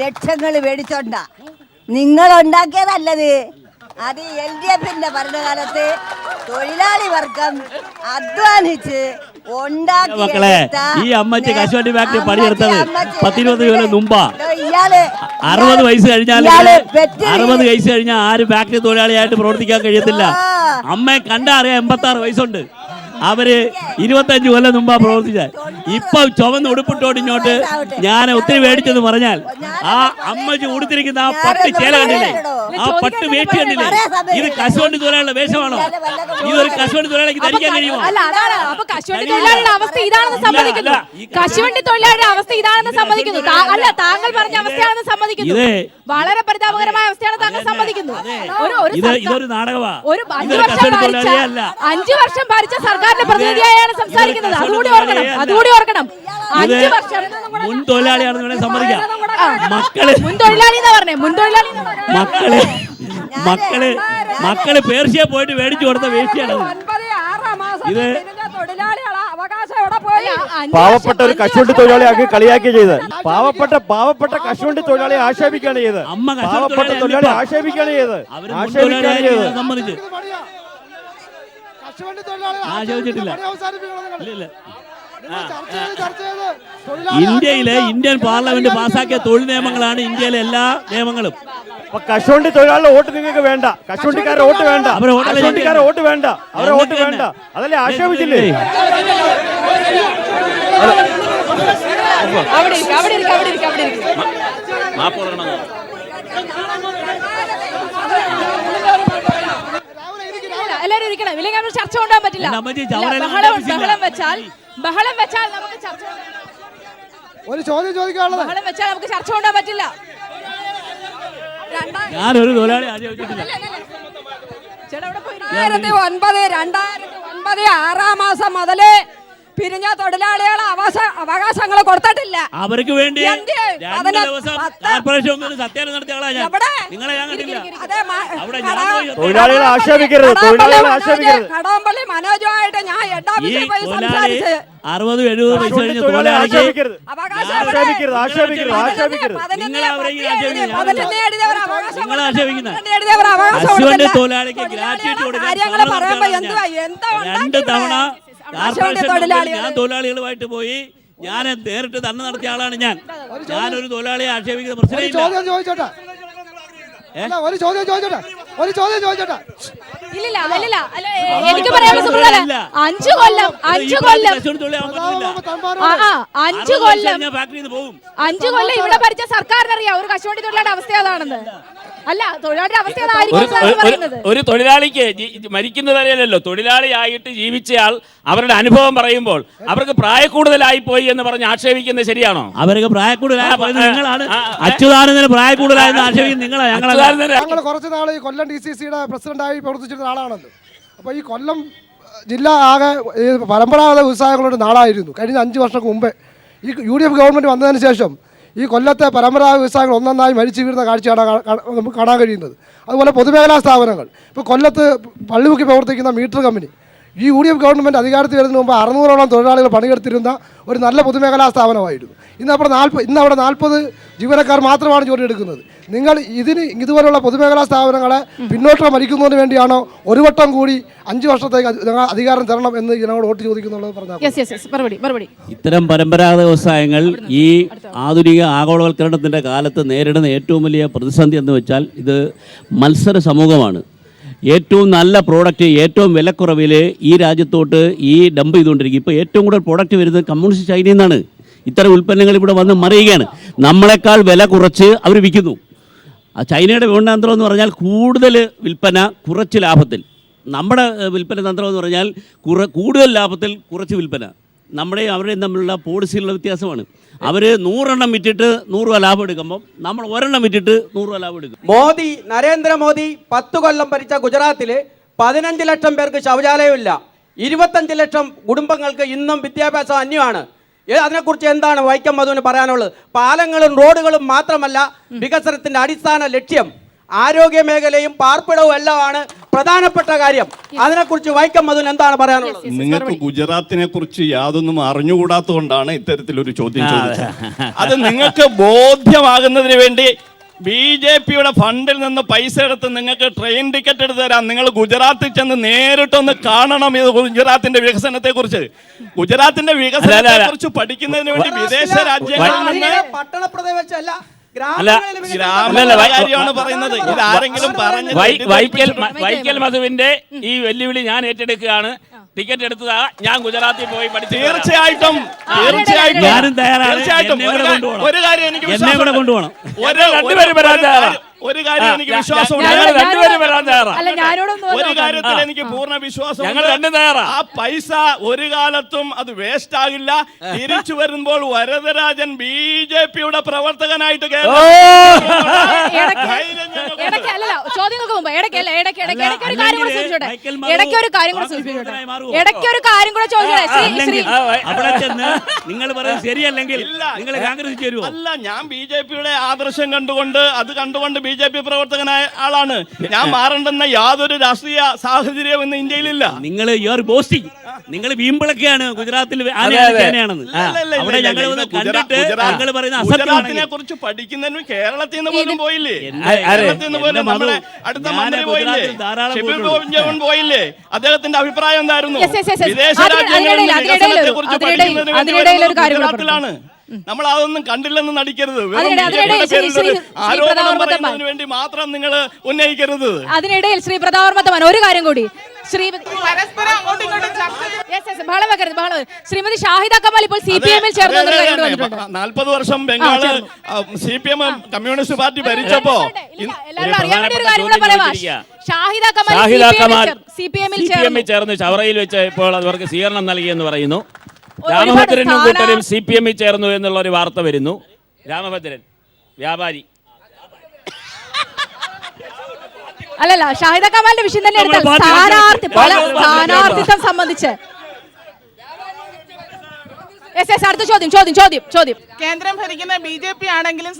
ലക്ഷങ്ങൾ മേടിച്ചോണ്ടാ. നിങ്ങളുണ്ടാക്കിയതല്ലത്. അത് LDFന്റെ ഭരണകാലത്ത് തൊഴിലാളി വർഗം അധ്വാനിച്ച് മക്കളെ, ഈ അമ്മച്ചി കശുവണ്ടി ഫാക്ടറി പണിയെടുത്തത് 10-20 കൊല്ലം മുമ്പാ. 60 വയസ്സ് കഴിഞ്ഞാൽ ആരും ഫാക്ടറി തൊഴിലാളിയായിട്ട് പ്രവർത്തിക്കാൻ കഴിയത്തില്ല. അമ്മയെ കണ്ടാ അറിയാം, 86 വയസ്സുണ്ട്. അവര് 25 കൊല്ലം മുമ്പാ പ്രവർത്തിച്ച. ഇപ്പൊ ചുവന്ന് ഉടുപ്പിട്ടോണ്ട് ഇങ്ങോട്ട് ഞാൻ ഒത്തിരി മേടിച്ചെന്ന് പറഞ്ഞാൽ ആ അമ്മച്ചി ഉടുത്തിരിക്കുന്ന ആ പട്ട് ചേല കണ്ടില്ലേ, ആ പട്ട് വേട്ടി കണ്ടില്ലേ, ഇത് കശുവണ്ടി തൊഴിലാളിയുടെ വേഷമാണോ? ഇതൊരു കശുവണ്ടി തൊഴിലാളിക്ക് ധരിക്കാൻ കഴിയുമോ? കശുവണ്ടി തൊഴിലാളിയുടെ അവസ്ഥ ഇതാണെന്ന് സമ്മതിക്കുന്നു. കശുവണ്ടി തൊഴിലാളിയുടെ അവസ്ഥ ഇതാണെന്ന് സമ്മതിക്കുന്നു. അല്ല, താങ്കൾ പറഞ്ഞ അവസ്ഥയാണെന്ന് സമ്മതിക്കുന്നു. വളരെ പരിതാപകരമായ അവസ്ഥയാണ് താങ്കൾ സമ്മതിക്കുന്നു. ഇതൊരു നാടകമാ. ഒരു 5 വർഷം ഭരിച്ച സർക്കാരിന്റെ പ്രതിനിധിയായാണ് സംസാരിക്കുന്നത്. അതുകൂടി ഓർക്കണം. 5 വർഷം മുൻ തൊഴിലാളിയാണെന്ന് വേണേൽ സമ്മതിക്കാം. മുൻ തൊഴിലാളി എന്ന് പറഞ്ഞേ, മക്കള് പേർഷ്യ പോയിട്ട് മേടിച്ചു കൊടുത്ത വേഷ്ടിയാണ് ഇത്. പാവപ്പെട്ട ഒരു കശുവണ്ടി തൊഴിലാളിയാക്കി കളിയാക്കി ചെയ്ത് പാവപ്പെട്ട കശുവണ്ടി തൊഴിലാളിയെ ആക്ഷേപിക്കുകയാണ് ചെയ്ത്. പാവപ്പെട്ട തൊഴിലാളി ആക്ഷേപിക്കുകയാണ് ചെയ്ത്. സമ്മതിച്ച് ആശോചിച്ചിട്ടില്ല. ഇന്ത്യൻ പാർലമെന്റ് പാസാക്കിയ തൊഴിൽ നിയമങ്ങളാണ് ഇന്ത്യയിലെ എല്ലാ നിയമങ്ങളും. കശുവണ്ടി തൊഴിലാളികളുടെ വോട്ട് നിങ്ങൾക്ക് വേണ്ട, കശുവണ്ടിക്കാരുടെ വോട്ട് വേണ്ട, അവരെ വോട്ട് വേണ്ട, അവരെ വോട്ട് വേണ്ട, അതല്ലേ ആക്ഷേപിച്ചില്ലേ? എല്ലാവരും ഇരിക്കണം, ഇല്ലെങ്കിൽ നമ്മൾ ചർച്ച കൊണ്ടുപോകാൻ പറ്റില്ല. ബഹളം വെച്ചാൽ നമുക്ക് ചർച്ച ഒരു ചോദ്യം ചോദിക്കാനുള്ളത്. ബഹളം വെച്ചാൽ നമുക്ക് ചർച്ച കൊണ്ടുപോകാൻ പറ്റില്ല. ഞാനൊരു തൊഴിലാളി ആലോചിച്ചിട്ടില്ല. 2009 6 മാസം മുതലേ പിരിഞ്ഞ തൊഴിലാളികളെ അവകാശങ്ങൾ കൊടുത്തിട്ടില്ല. അവർക്ക് വേണ്ടി 2 ദിവസം കോർപ്പറേഷൻ സത്യാഗ്രഹം നടത്തിയ ആളാ ഞാൻ. നിങ്ങളെ ഞാൻ കണ്ടില്ല. തൊഴിലാളികളെ ആക്ഷേപിക്കരുത്. കടവമ്പള്ളി മനോജുമായിട്ട് ഞാൻ 60-70 വയസ്സ് കഴിഞ്ഞ തൊഴിലാളിക്ക് കശുവണ്ടി തൊഴിലാളിക്ക് ഗ്രാറ്റുവിറ്റി കൊടുക്കാൻ 2 തവണ ഞാൻ തൊഴിലാളികളുമായിട്ട് പോയി. ഞാൻ നേരിട്ട് തന്നെ നടത്തിയ ആളാണ് ഞാനൊരു തൊഴിലാളിയെ ആക്ഷേപിക്കുന്ന പ്രശ്നമില്ല. ഒരു ചോദ്യം ചോദിച്ചോട്ടെ. എനിക്ക് പറയാനുള്ള 5 കൊല്ലം 5 കൊല്ലം ഇവിടെ ഭരിച്ച സർക്കാരിനറിയാം ഒരു കശുവണ്ടി തൊഴിലാളിയുടെ അവസ്ഥ അതാണെന്ന്. അല്ല തൊഴിലാളിയുടെ അവസ്ഥ അതായിരിക്കും എന്നാണ് പറയുന്നത്. ഒരു തൊഴിലാളിക്ക് മരിക്കുന്നതല്ലല്ലോ, തൊഴിലാളിയായിട്ട് ജീവിച്ചയാൾ അവരുടെ അനുഭവം പറയുമ്പോൾ അവർക്ക് പ്രായക്കൂടുതലായി പോയി എന്ന് പറഞ്ഞ് ആക്ഷേപിക്കുന്നത് ശരിയാണോ? അവർക്ക് പ്രായക്കൂടുതലായ നിങ്ങളാണ്, അച്യുതാനന്ദന് പ്രായക്കൂടുതലായെന്ന് ആക്ഷേപിക്കുന്നത് നിങ്ങളാണ്. ഞങ്ങൾ കുറച്ച് നാൾ ഈ കൊല്ലം DCCയുടെ പ്രസിഡന്റായി പ്രവർത്തിച്ചിരുന്ന ആളാണല്ലോ. അപ്പോൾ ഈ കൊല്ലം ജില്ല ആകെ ഈ പരമ്പരാഗത വ്യവസായങ്ങളുടെ നാടായിരുന്നു. കഴിഞ്ഞ 5 വർഷം മുമ്പേ ഈ UDF ഗവൺമെൻറ് വന്നതിന് ശേഷം ഈ കൊല്ലത്തെ പരമ്പരാഗത വ്യവസായങ്ങൾ ഒന്നൊന്നായി മരിച്ചു വീഴുന്ന കാഴ്ചയാണ് നമുക്ക് കാണാൻ കഴിയുന്നത്. അതുപോലെ പൊതുമേഖലാ സ്ഥാപനങ്ങൾ, ഇപ്പോൾ കൊല്ലത്ത് പള്ളിമുക്കി പ്രവർത്തിക്കുന്ന മീറ്റർ കമ്പനി, ഈ UDF ഗവൺമെൻറ് അധികാരത്തിൽ വരുന്നതിന് മുമ്പ് 600ഓളം തൊഴിലാളികൾ പണിയെടുത്തിരുന്ന ഒരു നല്ല പൊതുമേഖലാ സ്ഥാപനമായിരുന്നു. ഇന്ന് അവിടെ 40 ജീവനക്കാർ മാത്രമാണ് ജോലി എടുക്കുന്നത്. നിങ്ങൾ ഇതുപോലുള്ള പൊതുമേഖലാ സ്ഥാപനങ്ങളെ പിന്നോട്ട് മരിക്കുന്നതിന് വേണ്ടിയാണോ ഒരു വട്ടം കൂടി 5 വർഷത്തേക്ക് അധികാരം തരണം എന്ന് ജനങ്ങളോട് വോട്ട് ചോദിക്കുന്നുള്ളത് പറഞ്ഞാൽ? ഇത്തരം പരമ്പരാഗത വ്യവസായങ്ങൾ ഈ ആധുനിക ആഗോളവൽക്കരണത്തിൻ്റെ കാലത്ത് നേരിടുന്ന ഏറ്റവും വലിയ പ്രതിസന്ധി എന്ന് വെച്ചാൽ ഇത് മത്സര സമൂഹമാണ്. ഏറ്റവും നല്ല പ്രോഡക്റ്റ് ഏറ്റവും വിലക്കുറവിൽ ഈ രാജ്യത്തോട്ട് ഈ ഡംപ് ചെയ്തുകൊണ്ടിരിക്കും. ഇപ്പോൾ ഏറ്റവും കൂടുതൽ പ്രോഡക്റ്റ് വരുന്നത് കമ്മ്യൂണിസ്റ്റ് ചൈനയിൽ നിന്നാണ്. ഇത്തരം ഉൽപ്പന്നങ്ങൾ ഇവിടെ വന്ന് മറിയുകയാണ്. നമ്മളെക്കാൾ വില കുറച്ച് അവർ വിൽക്കുന്നു. ആ ചൈനയുടെ വിപണനതന്ത്രം എന്ന് പറഞ്ഞാൽ കൂടുതൽ വിൽപ്പന കുറച്ച് ലാഭത്തിൽ. നമ്മുടെ വിൽപ്പന തന്ത്രം എന്ന് പറഞ്ഞാൽ കൂടുതൽ ലാഭത്തിൽ കുറച്ച് വിൽപ്പന. നമ്മുടെയും അവരുടെയും തമ്മിലുള്ള പോളിസിയിലുള്ള വ്യത്യാസമാണ്. അവർ 100 എണ്ണം വിറ്റിട്ട് 100 രൂപ ലാഭം എടുക്കുമ്പോൾ നമ്മൾ 1 എണ്ണം വിറ്റിട്ട് 100 രൂപ ലാഭം എടുക്കും. നരേന്ദ്രമോദി 10 കൊല്ലം ഭരിച്ച ഗുജറാത്തിൽ 15 ലക്ഷം പേർക്ക് ശൗചാലയമില്ല. 25 ലക്ഷം കുടുംബങ്ങൾക്ക് ഇന്നും വിദ്യാഭ്യാസം അന്യമാണ്. അതിനെക്കുറിച്ച് എന്താണ് വൈക്കം മധുവിന് പറയാനുള്ളത്? പാലങ്ങളും റോഡുകളും മാത്രമല്ല വികസനത്തിന്റെ അടിസ്ഥാന ലക്ഷ്യം ആരോഗ്യ മേഖലയും പാർപ്പിടവും എല്ലാമാണ് പ്രധാനപ്പെട്ട കാര്യം. അതിനെക്കുറിച്ച് വൈക്കം മധുവിന് എന്താണ് പറയാനുള്ളത്? നിങ്ങൾക്ക് ഗുജറാത്തിനെ കുറിച്ച് യാതൊന്നും അറിഞ്ഞുകൂടാത്തതുകൊണ്ടാണ് ഇത്തരത്തിലൊരു ചോദ്യം ചോദിച്ചത്. അത് നിങ്ങൾക്ക് ബോധ്യമാകുന്നതിന് വേണ്ടി BJPയുടെ ഫണ്ടിൽ നിന്ന് പൈസ എടുത്ത് നിങ്ങൾക്ക് ട്രെയിൻ ടിക്കറ്റ് എടുത്ത് തരാം. നിങ്ങൾ ഗുജറാത്തിൽ ചെന്ന് നേരിട്ടൊന്ന് കാണണം ഇത് ഗുജറാത്തിന്റെ വികസനത്തെ കുറിച്ച്. ഗുജറാത്തിന്റെ വികസനത്തെ കുറിച്ച് പഠിക്കുന്നതിന് വേണ്ടി വിദേശ രാജ്യങ്ങളിൽ നിന്ന് പട്ടണ പ്രദേശമല്ല കാര്യമാണ് പറയുന്നത്. ഇത് ആരെങ്കിലും പറഞ്ഞു വൈക്കൽ മധുവിന്റെ ഈ വെല്ലുവിളി ഞാൻ ഏറ്റെടുക്കുകയാണ്. ടിക്കറ്റ് എടുത്തതാ, ഞാൻ ഗുജറാത്തിൽ പോയി പഠിച്ചു. തീർച്ചയായിട്ടും ഞാനും തയ്യാറാണ്. ഒരു കാര്യം എനിക്ക് കൊണ്ടുപോകണം. ഒരു കാര്യം എനിക്ക് വിശ്വാസമുണ്ട്. ഒരു കാര്യത്തിൽ എനിക്ക് പൂർണ്ണ വിശ്വാസം. ആ പൈസ ഒരു കാലത്തും അത് വേസ്റ്റ് ആകില്ല. തിരിച്ചു വരുമ്പോൾ വരദരാജൻ BJPയുടെ പ്രവർത്തകനായിട്ട് നിങ്ങൾ പറയുന്നത് ശരിയല്ലെങ്കിൽ നിങ്ങൾ കോൺഗ്രസ് ചേരുവോ? അല്ല, ഞാൻ BJPയുടെ ആദർശം കണ്ടുകൊണ്ട് BJP പ്രവർത്തകനായ ആളാണ്. ഞാൻ മാറേണ്ടെന്ന യാതൊരു രാഷ്ട്രീയ സാഹചര്യം ഇന്ന് ഇന്ത്യയിലില്ല. നിങ്ങൾ നിങ്ങൾ വീമ്പിളൊക്കെയാണ് ഗുജറാത്തിൽ ഗുജറാത്തിനെ കുറിച്ച് പഠിക്കുന്നതിനും കേരളത്തിൽ നിന്ന് പോലും പോയില്ലേ? കേരളത്തിൽ നിന്ന് പോലും നമ്മുടെ അടുത്ത മന്ത്രി പോയില്ലേ? ഷിബിൽ ഗോവിന്ദൻ പോയില്ലേ? അദ്ദേഹത്തിന്റെ അഭിപ്രായം എന്തായിരുന്നു? വിദേശ രാജ്യങ്ങളിൽ വികസനത്തെ കുറിച്ച് പഠിക്കുന്നതിന് വേണ്ടി ഗുജറാത്തിലാണ്. നമ്മൾ അതൊന്നും കണ്ടില്ലെന്ന് നടിക്കരുത്. ആരോപണം പറയുന്നതിന് വേണ്ടി മാത്രം നിങ്ങൾ ഉന്നയിക്കരുത്. അതിനിടയിൽ ശ്രീ പ്രതാപവർമ്മ ഒരു കാര്യം കൂടി, ശ്രീമതി ഷാഹിദ കമാൽ ഇപ്പോൾ CPM-ൽ ചേർന്നു. 40 വർഷം ബംഗാള് CPM കമ്മ്യൂണിസ്റ്റ് പാർട്ടി ഭരിച്ചപ്പോ ഷാഹിദ കമാൽ CPM-ൽ ചേർന്ന് ചവറയിൽ വെച്ച് ഇപ്പോൾ അവർക്ക് സ്വീകരണം നൽകിയെന്ന് പറയുന്നു. രാമഭദ്രനും കൂട്ടരും CPM-ൽ ചേർന്നു എന്നുള്ള ഒരു വാർത്ത വരുന്നു. രാമഭദ്രൻ വ്യാപാരി. അല്ലല്ല, ഷാഹിദ കമാലിന്റെ വിഷയം തന്നെ എടുത്താൽ സ്ഥാനാർത്ഥിത്വം സംബന്ധിച്ച് അടുത്ത ചോദ്യം. കേന്ദ്രം ഭരിക്കുന്ന BJP ആണെങ്കിലും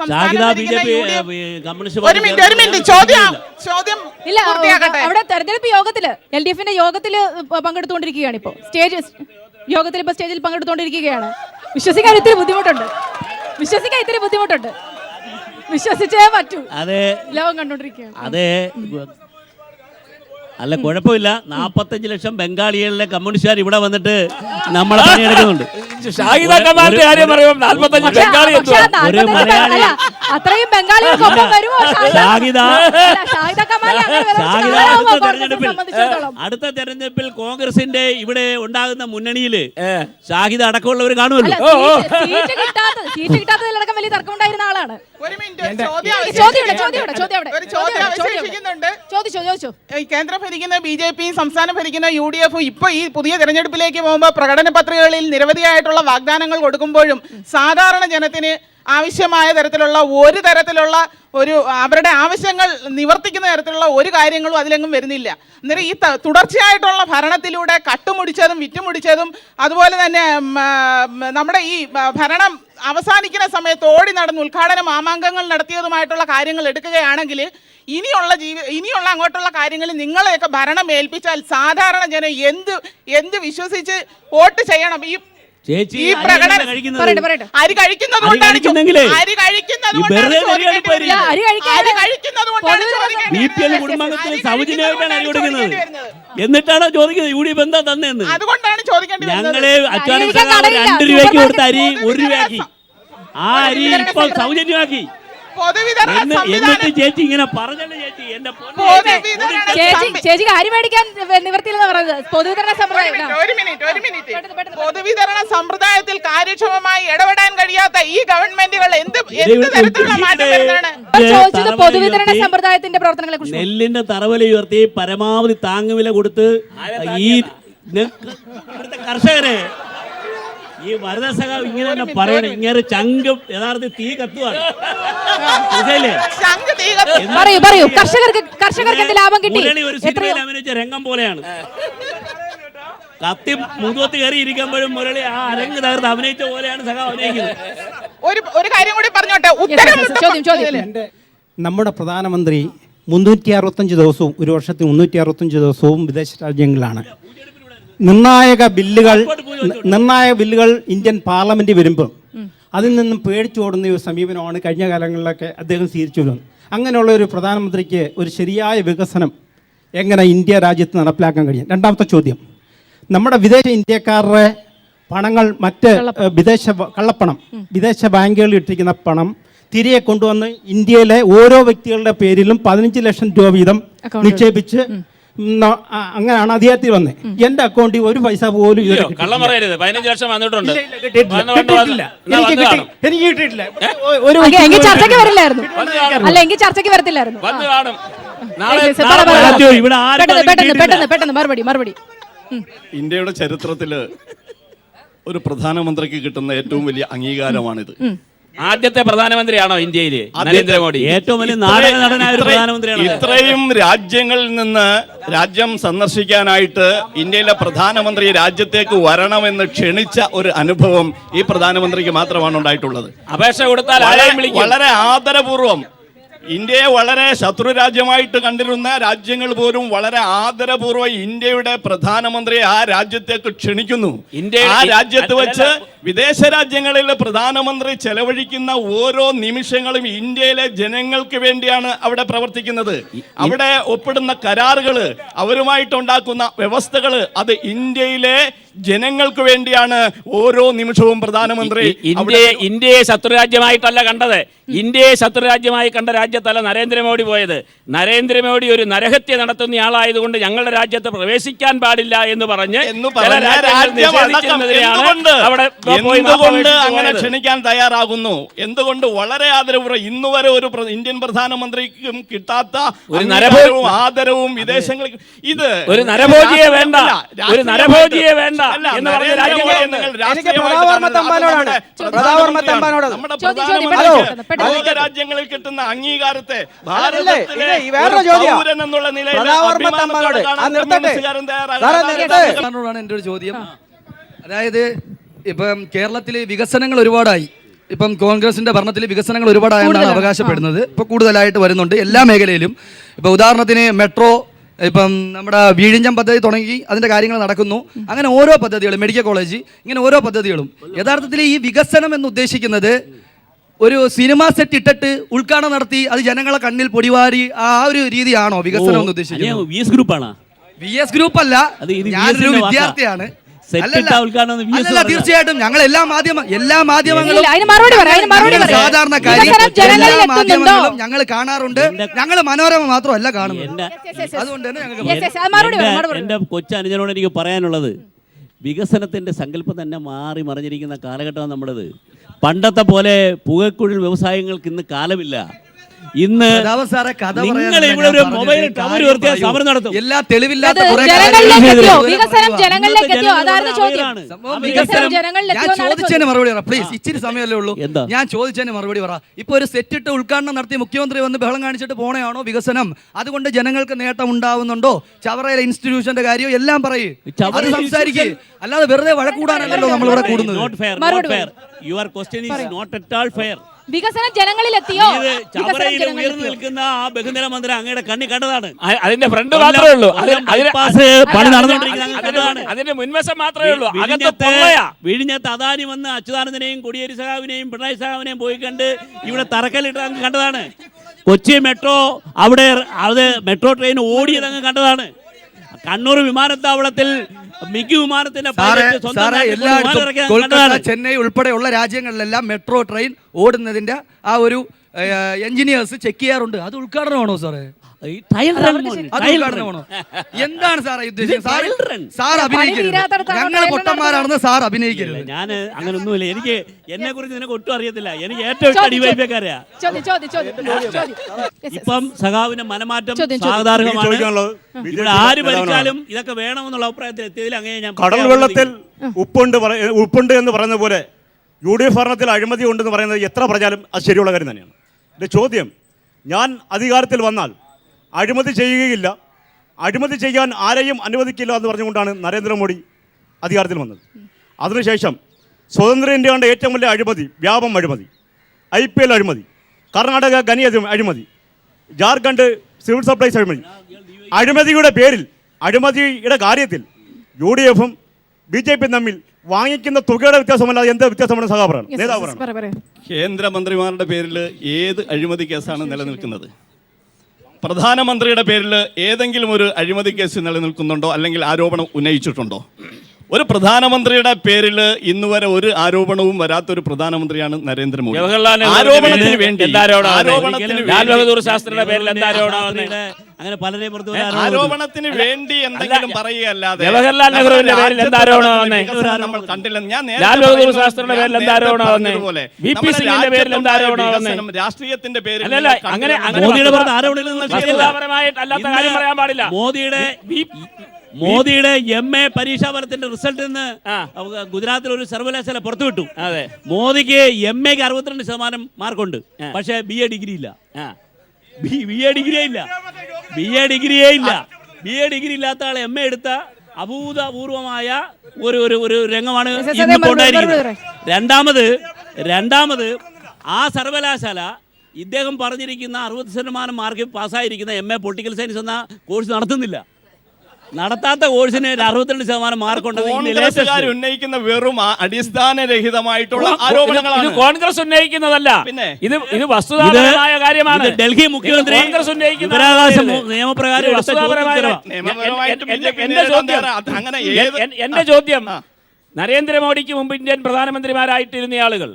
അവിടെ തെരഞ്ഞെടുപ്പ് യോഗത്തില് LDF-ന്റെ യോഗത്തില് പങ്കെടുത്തുകൊണ്ടിരിക്കുകയാണ്. ഇപ്പോൾ സ്റ്റേജിൽ പങ്കെടുത്തുകൊണ്ടിരിക്കുകയാണ്. വിശ്വസിക്കാൻ ഇത്തിരി ബുദ്ധിമുട്ടുണ്ട്. വിശ്വസിച്ചേ പറ്റൂ. ലോകം കണ്ടോണ്ടിരിക്കുകയാണ്. അതെ, അല്ല കുഴപ്പമില്ല. 45 ലക്ഷം ബംഗാളികളിലെ കമ്മ്യൂണിസ്റ്റുകാർ ഇവിടെ വന്നിട്ട് നമ്മളെ പണിയെടുക്കുന്നുണ്ട്. ഷാഹിദ കമാലിന്റെ കാര്യം പറയുമ്പോൾ 45 ബംഗാളി ഒരു മലയാളി അത്രയും ബംഗാളികൾക്കൊപ്പം വരുമോ ഷാഹിദ ഷാഹിദ കമാൽ അങ്ങനെ വരുമോ? ഷാഹിദ കാണാമോ അടുത്ത കോൺഗ്രസിനെ തെരഞ്ഞെടുപ്പിൽ സംബന്ധിച്ചിടത്തോളം? അടുത്ത തെരഞ്ഞെടുപ്പിൽ കോൺഗ്രസിന്റെ ഇവിടെ ഉണ്ടാകുന്ന മുന്നണിയില് ഷാഹിദ അടക്കമുള്ളവർ കാണുമല്ലോ. സീറ്റ് കിട്ടാത്തതിലടക്കം വലിയ തർക്കമുണ്ടായിരുന്ന ആളാണ്. ഒരു മിനിറ്റ് ചോദ്യം ഒരു ചോദ്യം അവശേഷിക്കുന്നുണ്ട്. ചോദിച്ചോ. ഈ കേന്ദ്രം ഭരിക്കുന്ന BJP സംസ്ഥാനം ഭരിക്കുന്ന UDF ഇപ്പൊ ഈ പുതിയ തെരഞ്ഞെടുപ്പിലേക്ക് പോകുമ്പോൾ പ്രകടന പത്രികകളിൽ നിരവധിയായിട്ടുള്ള വാഗ്ദാനങ്ങൾ കൊടുക്കുമ്പോഴും സാധാരണ ജനത്തിന് ആവശ്യമായ തരത്തിലുള്ള ഒരു അവരുടെ ആവശ്യങ്ങൾ നിവർത്തിക്കുന്ന തരത്തിലുള്ള ഒരു കാര്യങ്ങളും അതിലെങ്ങും വരുന്നില്ല. അന്നേരം ഈ തുടർച്ചയായിട്ടുള്ള ഭരണത്തിലൂടെ കട്ടുമുടിച്ചതും വിറ്റുമുടിച്ചതും അതുപോലെ തന്നെ നമ്മുടെ ഈ ഭരണം അവസാനിക്കുന്ന സമയത്ത് ഓടി നടന്ന് ഉദ്ഘാടന മാമാങ്കങ്ങൾ നടത്തിയതുമായിട്ടുള്ള കാര്യങ്ങൾ എടുക്കുകയാണെങ്കിൽ ഇനിയുള്ള അങ്ങോട്ടുള്ള കാര്യങ്ങളിൽ നിങ്ങളെയൊക്കെ ഭരണം ഏൽപ്പിച്ചാൽ സാധാരണ ജനം എന്ത് വിശ്വസിച്ച് വോട്ട് ചെയ്യണം? ഈ പ്രകടനം അരി കഴിക്കുന്നത് സൗജന്യമായിട്ടാണ് അരി കൊടുക്കുന്നത്. എന്നിട്ടാണോ ചോദിക്കുന്നത് UDF എന്താ തന്നെന്ന്? അതുകൊണ്ടാണ് ചോദിക്കേണ്ടത്. ഞങ്ങള് അച്ഛൻ 2 രൂപയ്ക്ക് കൊടുത്ത അരി 1 രൂപയാക്കി. ആ അരി ഇപ്പോൾ സൗജന്യമാക്കി. എന്നിട്ട് ചേച്ചി ഇങ്ങനെ പറഞ്ഞല്ലേ ചേച്ചി? എന്റെ ചേച്ചിക്ക് അരി മേടിക്കാൻ നിവർത്തിയില്ലെന്ന് പറയുന്നത് പൊതുവിതരണ സമ്പ്രദായം. പൊതുവിതരണ സമ്പ്രദായത്തിൽ കാര്യക്ഷമമായി ഇടപെടാൻ കഴിയാത്ത ഈ ഗവൺമെന്റുകൾ എന്ത് തരത്തിലുള്ള മാറ്റം വരുന്നതാണ്? ചോദിച്ചത് പൊതുവിതരണ സമ്പ്രദായത്തിന്റെ പ്രവർത്തനങ്ങളെ കുറിച്ച്. നെല്ലിന്റെ തറവില ഉയർത്തി പരമാവധി താങ്ങുവില കൊടുത്ത് ഈ കർഷകരെ ഈ വരദസഖാവ് ഇങ്ങനെ തന്നെ പറയണം. ഇങ്ങനെ ചങ്കും യഥാർത്ഥത്തിൽ തീ കത്തുവാണ്. പറയൂ കർഷകർക്ക് ലാഭം കിട്ടി. ഒരു സിനിമയിൽ അഭിനയിച്ച രംഗം പോലെയാണ്. കത്തി മുഖത്ത് കയറി ഇരിക്കുമ്പോഴും മുരളി ആ അരങ്ങ് തകർത്ത് അഭിനയിച്ച പോലെയാണ് സഖാവ് അഭിനയിക്കുന്നത്. ഒരു കാര്യം കൂടി പറഞ്ഞോട്ടെ. നമ്മുടെ പ്രധാനമന്ത്രി 365 ദിവസവും ഒരു വർഷത്തിൽ 365 ദിവസവും വിദേശ രാജ്യങ്ങളിലാണ്. നിർണായക ബില്ലുകൾ ഇന്ത്യൻ പാർലമെന്റ് വരുമ്പോൾ അതിൽ നിന്നും പേടിച്ചോടുന്ന ഒരു സമീപനമാണ് കഴിഞ്ഞ കാലങ്ങളിലൊക്കെ അദ്ദേഹം സ്വീകരിച്ചു വരുന്നത്. അങ്ങനെയുള്ള ഒരു പ്രധാനമന്ത്രിക്ക് ഒരു ശരിയായ വികസനം എങ്ങനെ ഇന്ത്യ രാജ്യത്ത് നടപ്പിലാക്കാൻ കഴിയും? രണ്ടാമത്തെ ചോദ്യം, നമ്മുടെ വിദേശ ഇന്ത്യക്കാരുടെ പണങ്ങൾ കള്ളപ്പണം വിദേശ ബാങ്കുകളിൽ ഇട്ടിരിക്കുന്ന പണം തിരികെ കൊണ്ടുവന്ന് ഇന്ത്യയിലെ ഓരോ വ്യക്തികളുടെ പേരിലും 15 ലക്ഷം രൂപ വീതം നിക്ഷേപിച്ച് അങ്ങനെയാണ് അധികാരത്തിൽ വന്നത്. എന്റെ അക്കൗണ്ടിൽ ഒരു പൈസ പോലും കള്ളം പറയരുത്. 15 ലക്ഷം വന്നിട്ടുണ്ട്. എനിക്ക് കിട്ടിയിട്ടില്ല. ചർച്ചയ്ക്ക് വരില്ലായിരുന്നു. അല്ലെങ്കിൽ ചർച്ചയ്ക്ക് വരത്തില്ലായിരുന്നു. പെട്ടെന്ന് മറുപടി. ഇന്ത്യയുടെ ചരിത്രത്തിൽ ഒരു പ്രധാനമന്ത്രിക്ക് കിട്ടുന്ന ഏറ്റവും വലിയ അംഗീകാരമാണിത്. ആദ്യത്തെ പ്രധാനമന്ത്രിയാണോ ഇന്ത്യയില് നരേന്ദ്രമോദി? ഏറ്റവും വലിയ നാടക നടനായ ഒരു പ്രധാനമന്ത്രിയാണ്. ഇത്രയും രാജ്യങ്ങളിൽ നിന്ന് രാജ്യം സന്ദർശിക്കാനായിട്ട് ഇന്ത്യയിലെ പ്രധാനമന്ത്രി രാജ്യത്തേക്ക് വരണമെന്ന് ക്ഷണിച്ച ഒരു അനുഭവം ഈ പ്രധാനമന്ത്രിക്ക് മാത്രമാണ് ഉണ്ടായിട്ടുള്ളത്. അപേക്ഷ കൊടുത്താൽ വളരെ ആദരപൂർവം ഇന്ത്യയെ വളരെ ശത്രു രാജ്യമായിട്ട് കണ്ടിരുന്ന രാജ്യങ്ങൾ പോലും വളരെ ആദരപൂർവ്വം ഇന്ത്യയുടെ പ്രധാനമന്ത്രിയെ ആ രാജ്യത്തേക്ക് ക്ഷണിക്കുന്നു. ആ രാജ്യത്ത് വെച്ച് വിദേശ രാജ്യങ്ങളിൽ പ്രധാനമന്ത്രി ചെലവഴിക്കുന്ന ഓരോ നിമിഷങ്ങളും ഇന്ത്യയിലെ ജനങ്ങൾക്ക് വേണ്ടിയാണ് അവിടെ പ്രവർത്തിക്കുന്നത്. അവിടെ ഒപ്പിടുന്ന കരാറുകൾ, അവരുമായിട്ടുണ്ടാക്കുന്ന വ്യവസ്ഥകൾ, അത് ഇന്ത്യയിലെ ജനങ്ങൾക്ക് വേണ്ടിയാണ് ഓരോ നിമിഷവും പ്രധാനമന്ത്രി. ഇന്ത്യയെ ശത്രുരാജ്യമായിട്ടല്ല കണ്ടത്. ഇന്ത്യയെ ശത്രുരാജ്യമായി കണ്ട രാജ്യത്തല്ല നരേന്ദ്രമോദി പോയത്. നരേന്ദ്രമോദി ഒരു നരഹത്യ നടത്തുന്നയാളായതുകൊണ്ട് ഞങ്ങളുടെ രാജ്യത്ത് പ്രവേശിക്കാൻ പാടില്ല എന്ന് പറഞ്ഞ് എന്തുകൊണ്ട് അങ്ങനെ ക്ഷണിക്കാൻ തയ്യാറാകുന്നു? എന്തുകൊണ്ട് വളരെ ആദരപൂർവ്വം ഇന്നുവരെ ഒരു ഇന്ത്യൻ പ്രധാനമന്ത്രിക്കും കിട്ടാത്ത ഒരു നരഭോജവും ആദരവും വിദേശങ്ങളിൽ ഇത് ഒരു നരഭോജിയെ വേണ്ട എന്ന് പറഞ്ഞ നമ്മുടെ രാജ്യങ്ങളിൽ കിട്ടുന്ന അംഗീകാരത്തെ എന്നുള്ള നിലയിൽ എന്റെ ഒരു ചോദ്യം. അതായത് ഇപ്പം കേരളത്തിൽ വികസനങ്ങൾ ഒരുപാടായി. ഇപ്പം കോൺഗ്രസിന്റെ ഭരണത്തിൽ വികസനങ്ങൾ ഒരുപാടായെന്നാണ് അവകാശപ്പെടുന്നത്. ഇപ്പൊ കൂടുതലായിട്ട് വരുന്നുണ്ട് എല്ലാ മേഖലയിലും. ഇപ്പൊ ഉദാഹരണത്തിന് മെട്രോ, ഇപ്പം നമ്മുടെ വീഴിഞ്ഞം പദ്ധതി തുടങ്ങി അതിന്റെ കാര്യങ്ങൾ നടക്കുന്നു. അങ്ങനെ ഓരോ പദ്ധതികളും, മെഡിക്കൽ കോളേജ്, ഇങ്ങനെ ഓരോ പദ്ധതികളും. യഥാർത്ഥത്തിൽ ഈ വികസനം എന്ന് ഉദ്ദേശിക്കുന്നത് ഒരു സിനിമ സെറ്റ് ഇട്ടിട്ട് ഉദ്ഘാടനം നടത്തി അത് ജനങ്ങളെ കണ്ണിൽ പൊടിവാരി ആ ഒരു രീതിയാണോ വികസനം എന്ന് ഉദ്ദേശിക്കുന്നത്? VS ഗ്രൂപ്പ് അല്ല, ഞാനൊരു വിദ്യാർത്ഥിയാണ്. സെറ്റിട്ട ഉദ്ഘാടനം എന്ന് VS അല്ലല്ല, പറഞ്ഞതാ. തീർച്ചയായിട്ടും ഞങ്ങൾ എല്ലാ മാധ്യമങ്ങളും ഇല്ല, അതിന് മറുപടി പറ, അതിന് മറുപടി പറ. സാധാരണക്കാരി വികസനം ജനങ്ങളിൽ എല്ലാ എത്തുന്നുണ്ടോ? മാധ്യമങ്ങളും ഞങ്ങൾ കാണാറുണ്ട്. ഞങ്ങൾ മനോരമ മാത്രമല്ല കാണുന്നത്. എന്റെ അതുകൊണ്ട് തന്നെ ഞങ്ങൾക്ക് Yes, yes, അത് മറുപടി പറ, മറുപടി പറ. എൻ്റെ കൊച്ചനുജനോട് എനിക്ക് പറയാനുള്ളത്, വികസനത്തിൻ്റെ സങ്കല്പം തന്നെ മാറി മറിഞ്ഞിരിക്കുന്ന കാലഘട്ടമാണ് നമ്മുടേത്. പണ്ടത്തെ പോലെ പുകക്കുഴൽ വ്യവസായങ്ങൾക്ക് ഇന്ന് കാലമില്ല. ഇന്ന് പ്രതാപൻ സാറേ, കഥ നിങ്ങൾ പറയാനല്ല ഇവിടെ ഞാൻ ഒരു പറഞ്ഞത്. മൊബൈൽ ടവർ കാര്യം ഉയർത്തിയാൽ പറയൂ. സമരം നടത്തും. എല്ലാ തെളിവില്ലാത്ത അത് കുറേ ജനങ്ങളിലേക്ക് കാര്യങ്ങൾ എത്തിയോ? ഇതുവരെ വികസനം പറയുക. ജനങ്ങളിലേക്ക് എത്തിയോ? അതായിരുന്നു ചോദ്യം. അവരാണ്. സംഭവം വികസനം ഞാൻ ജനങ്ങളിലെത്തിയോ എന്നാണ് ചോദിച്ചതിന് ചോദ്യം. മറുപടി പറ പ്ലീസ്. ഇച്ചിരി സമയമല്ലേ ഉള്ളൂ. എന്താ? ഞാൻ ചോദിച്ചതിന് മറുപടി പറ. ഇപ്പൊ ഒരു സെറ്റിട്ട് ഉദ്ഘാടനം നടത്തി മുഖ്യമന്ത്രി വന്ന് ബഹളം കാണിച്ചിട്ട് പോണയാണോ വികസനം? അതുകൊണ്ട് ജനങ്ങൾക്ക് നേട്ടം ഉണ്ടാവുന്നുണ്ടോ? ചവറയിലെ ഇൻസ്റ്റിറ്റ്യൂഷന്റെ കാര്യം എല്ലാം പറയും. അത് സംസാരിക്കേ, അല്ലാതെ വെറുതെ വഴക്കൂടാനല്ലോ നമ്മൾ ഇവിടെ കൂടുന്നത്. Not fair, not മറുപടി fair. Your question is not at all fair. വികസനം ജനങ്ങളിൽ എത്തിയോ? ഇത് വികസനം ചവറയിൽ ജനങ്ങളിൽ ഉയർന്നു എത്തിയോ? നിൽക്കുന്ന ആ ബഹുനില മന്ത്രി അങ്ങയുടെ കണ്ണി കണ്ടതാണ്. അതിന്റെ ഫ്രണ്ട് മാത്രമേ ഉള്ളൂ. ബൈപ്പാസ് പണി നടന്നുകൊണ്ടിരിക്കുന്നത് കണ്ടതാണ്. അതിന്റെ മുൻവശം മാത്രമേ ഉള്ളൂ. വിഴിഞ്ഞത്ത് അദാനി വന്ന് അച്യുതാനന്ദനെയും കൊടിയേരി സഖാവിനെയും പിണറായി സഖാവിനെയും പോയി കണ്ട് ഇവിടെ തറക്കല്ലിട്ട് അങ്ങ് കണ്ടതാണ്. കൊച്ചി മെട്രോ അവിടെ അത് മെട്രോ ട്രെയിൻ ഓടിയത് അങ്ങ് കണ്ടതാണ്. കണ്ണൂർ വിമാനത്താവളത്തിൽ മിഗ് വിമാനത്തിന്റെ എല്ലായിടത്തും കൊൽക്കത്ത, ചെന്നൈ ഉൾപ്പെടെയുള്ള രാജ്യങ്ങളിലെല്ലാം മെട്രോ ട്രെയിൻ ഓടുന്നതിന്റെ ആ ഒരു എഞ്ചിനീയേഴ്സ് ചെക്ക് ചെയ്യാറുണ്ട്. അത് ഉദ്ഘാടനമാണോ സാറേ? അത് ഉദ്ഘാടനമാണോ? എന്താണ് സാറേ ഉദ്ദേശിച്ചത്? സാർ അഭിനയിക്കരുത്. ഞങ്ങൾ പൊട്ടന്മാരാണെന്ന് സാർ അഭിനയിക്കരുത്. ഞാൻ അങ്ങനെ ഒന്നുമില്ല. എനിക്ക് എന്നെ കുറിച്ച് നിനക്ക് ഒട്ടും അറിയത്തില്ല. എനിക്ക് ഏറ്റവും ഇഷ്ടം ഡിവൈഫൈക്കാരെയാ. ഇപ്പം സഖാവിന്റെ മനമാറ്റം സാധാരണമാണ്. ഇവിടെ ആര് ഭരിച്ചാലും ഇതൊക്കെ വേണമെന്നുള്ള അഭിപ്രായത്തിൽ എത്തിയതിൽ അങ്ങനെ ഞാൻ കടൽ വെള്ളത്തിൽ ഉപ്പുണ്ട് എന്ന് പറയുന്ന പോലെ UDF ഭരണത്തിൽ അഴിമതി ഉണ്ടെന്ന് പറയുന്നത് എത്ര പറഞ്ഞാലും അത് ശരിയുള്ള കാര്യം തന്നെയാണ്. എൻ്റെ ചോദ്യം, ഞാൻ അധികാരത്തിൽ വന്നാൽ അഴിമതി ചെയ്യുകയില്ല, അഴിമതി ചെയ്യാൻ ആരെയും അനുവദിക്കില്ല എന്ന് പറഞ്ഞുകൊണ്ടാണ് നരേന്ദ്രമോദി അധികാരത്തിൽ വന്നത്. അതിനുശേഷം സ്വതന്ത്ര ഇന്ത്യ കണ്ട ഏറ്റവും വലിയ അഴിമതി വ്യാപം അഴിമതി, IPL അഴിമതി, കർണാടക ഖനി അഴിമതി, ജാർഖണ്ഡ് സിവിൽ സപ്ലൈസ് അഴിമതി. അഴിമതിയുടെ പേരിൽ, അഴിമതിയുടെ കാര്യത്തിൽ UDFും BJP തമ്മിൽ വാങ്ങിക്കുന്ന തുകയുടെ വ്യത്യാസമല്ലാതെ എന്ത് വ്യത്യാസമാണ് സഖാപറാണ് നേതാവ്? കേന്ദ്രമന്ത്രിമാരുടെ പേരിൽ ഏത് അഴിമതി കേസാണ് നിലനിൽക്കുന്നത്? പ്രധാനമന്ത്രിയുടെ പേരിൽ ഏതെങ്കിലും ഒരു അഴിമതി കേസ് നിലനിൽക്കുന്നുണ്ടോ അല്ലെങ്കിൽ ആരോപണം ഉന്നയിച്ചിട്ടുണ്ടോ? ഒരു പ്രധാനമന്ത്രിയുടെ പേരിൽ ഇന്ന് വരെ ഒരു ആരോപണവും വരാത്തൊരു പ്രധാനമന്ത്രിയാണ് നരേന്ദ്രമോദി. ആരോപണത്തിന് വേണ്ടി അങ്ങനെ പലരെയും ആരോപണത്തിന് വേണ്ടി എന്തെങ്കിലും പറയുകയല്ലാതെ നമ്മൾ കണ്ടില്ലെന്ന് ഞാൻ രാഷ്ട്രീയത്തിന്റെ പേരിൽ മോദിയുടെ MA പരീക്ഷാ ഫലത്തിന്റെ റിസൾട്ട് ഇന്ന് ഗുജറാത്തിൽ ഒരു സർവകലാശാല പുറത്തുവിട്ടു. അതെ, മോദിക്ക് MAക്ക് 62% മാർക്കുണ്ട്. പക്ഷേ BA ഡിഗ്രി ഇല്ല. BA ഡിഗ്രി ഇല്ലാത്ത ആളെ MA എടുത്ത അഭൂതപൂർവമായ ഒരു രംഗമാണ് ഇന്നിപ്പോൾ ഉണ്ടായിരിക്കുന്നത്. രണ്ടാമത് ആ സർവകലാശാല ഇദ്ദേഹം പറഞ്ഞിരിക്കുന്ന 60% മാർക്ക് പാസ്സായിരിക്കുന്ന MA പൊളിറ്റിക്കൽ സയൻസ് എന്ന കോഴ്സ് നടത്തുന്നില്ല. നടത്താത്ത കോഴ്സിന് 62% മാർക്കുണ്ടെന്ന് ഉന്നയിക്കുന്ന വെറും അടിസ്ഥാനരഹിതമായിട്ടുള്ള ആരോപണങ്ങളാണ്. കോൺഗ്രസ് ഉന്നയിക്കുന്നതല്ല, ഇത് വസ്തുതാപരമായ കാര്യമാണ്. ഡൽഹി മുഖ്യമന്ത്രി നിയമപ്രകാരം എന്റെ ചോദ്യം, നരേന്ദ്രമോദിക്ക് മുമ്പ് ഇന്ത്യൻ പ്രധാനമന്ത്രിമാരായിട്ടിരുന്ന ആളുകൾ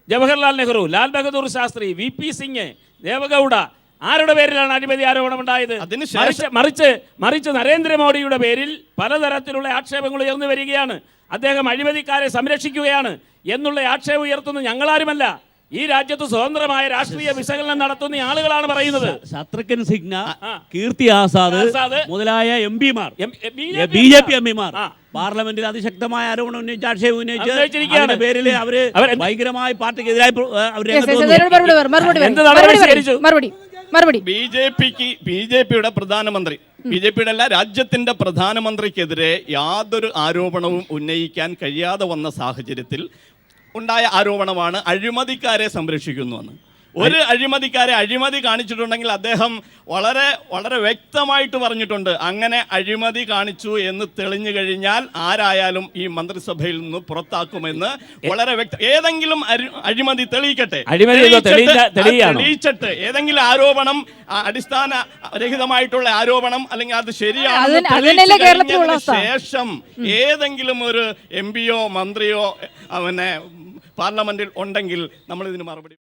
ജവഹർലാൽ നെഹ്റു, ലാൽ ബഹദൂർ ശാസ്ത്രി, VP സിംഗ്, ദേവഗൌഡ, ആരുടെ പേരിലാണ് അഴിമതി ആരോപണം ഉണ്ടായത്? മറിച്ച് നരേന്ദ്രമോദിയുടെ പേരിൽ പലതരത്തിലുള്ള ആക്ഷേപങ്ങൾ ഉയർന്നു വരികയാണ്. അദ്ദേഹം അഴിമതിക്കാരെ സംരക്ഷിക്കുകയാണ് എന്നുള്ള ആക്ഷേപം ഉയർത്തുന്ന ഞങ്ങളാരുമല്ല. ഈ രാജ്യത്ത് സ്വതന്ത്രമായ രാഷ്ട്രീയ വിശകലനം നടത്തുന്ന ആളുകളാണ് പറയുന്നത്. ശത്രുഘ്ൻ സിൻഹ, കീർത്തി ആസാദ് മുതലായ MPമാർ, BJP MPമാർ പാർലമെന്റിൽ അതിശക്തമായ ആരോപണം ഉന്നയിച്ച് ആക്ഷേപം ഉന്നയിച്ചിരിക്കുകയാണ്. പേരിൽ അവര് ഭയങ്കരമായി പാർട്ടിക്കെതിരായി BJPയുടെ പ്രധാനമന്ത്രി, BJPയുടെ അല്ല രാജ്യത്തിന്റെ പ്രധാനമന്ത്രിക്കെതിരെ യാതൊരു ആരോപണവും ഉന്നയിക്കാൻ കഴിയാതെ വന്ന സാഹചര്യത്തിൽ ഉണ്ടായ ആരോപണമാണ് അഴിമതിക്കാരെ സംരക്ഷിക്കുന്നുവെന്ന്. ഒരു അഴിമതിക്കാരെ അഴിമതി കാണിച്ചിട്ടുണ്ടെങ്കിൽ അദ്ദേഹം വളരെ വളരെ വ്യക്തമായിട്ട് പറഞ്ഞിട്ടുണ്ട്, അങ്ങനെ അഴിമതി കാണിച്ചു എന്ന് തെളിഞ്ഞു കഴിഞ്ഞാൽ ആരായാലും ഈ മന്ത്രിസഭയിൽ നിന്ന് പുറത്താക്കുമെന്ന് വളരെ ഏതെങ്കിലും അഴിമതി തെളിയിക്കട്ടെ, തെളിയിച്ചിട്ട് ഏതെങ്കിലും ആരോപണം അടിസ്ഥാനരഹിതമായിട്ടുള്ള ആരോപണം അല്ലെങ്കിൽ അത് ശരിയാണ് ശേഷം ഏതെങ്കിലും ഒരു MP യോ മന്ത്രിയോ പാർലമെന്റിൽ ഉണ്ടെങ്കിൽ നമ്മൾ ഇതിന് മറുപടി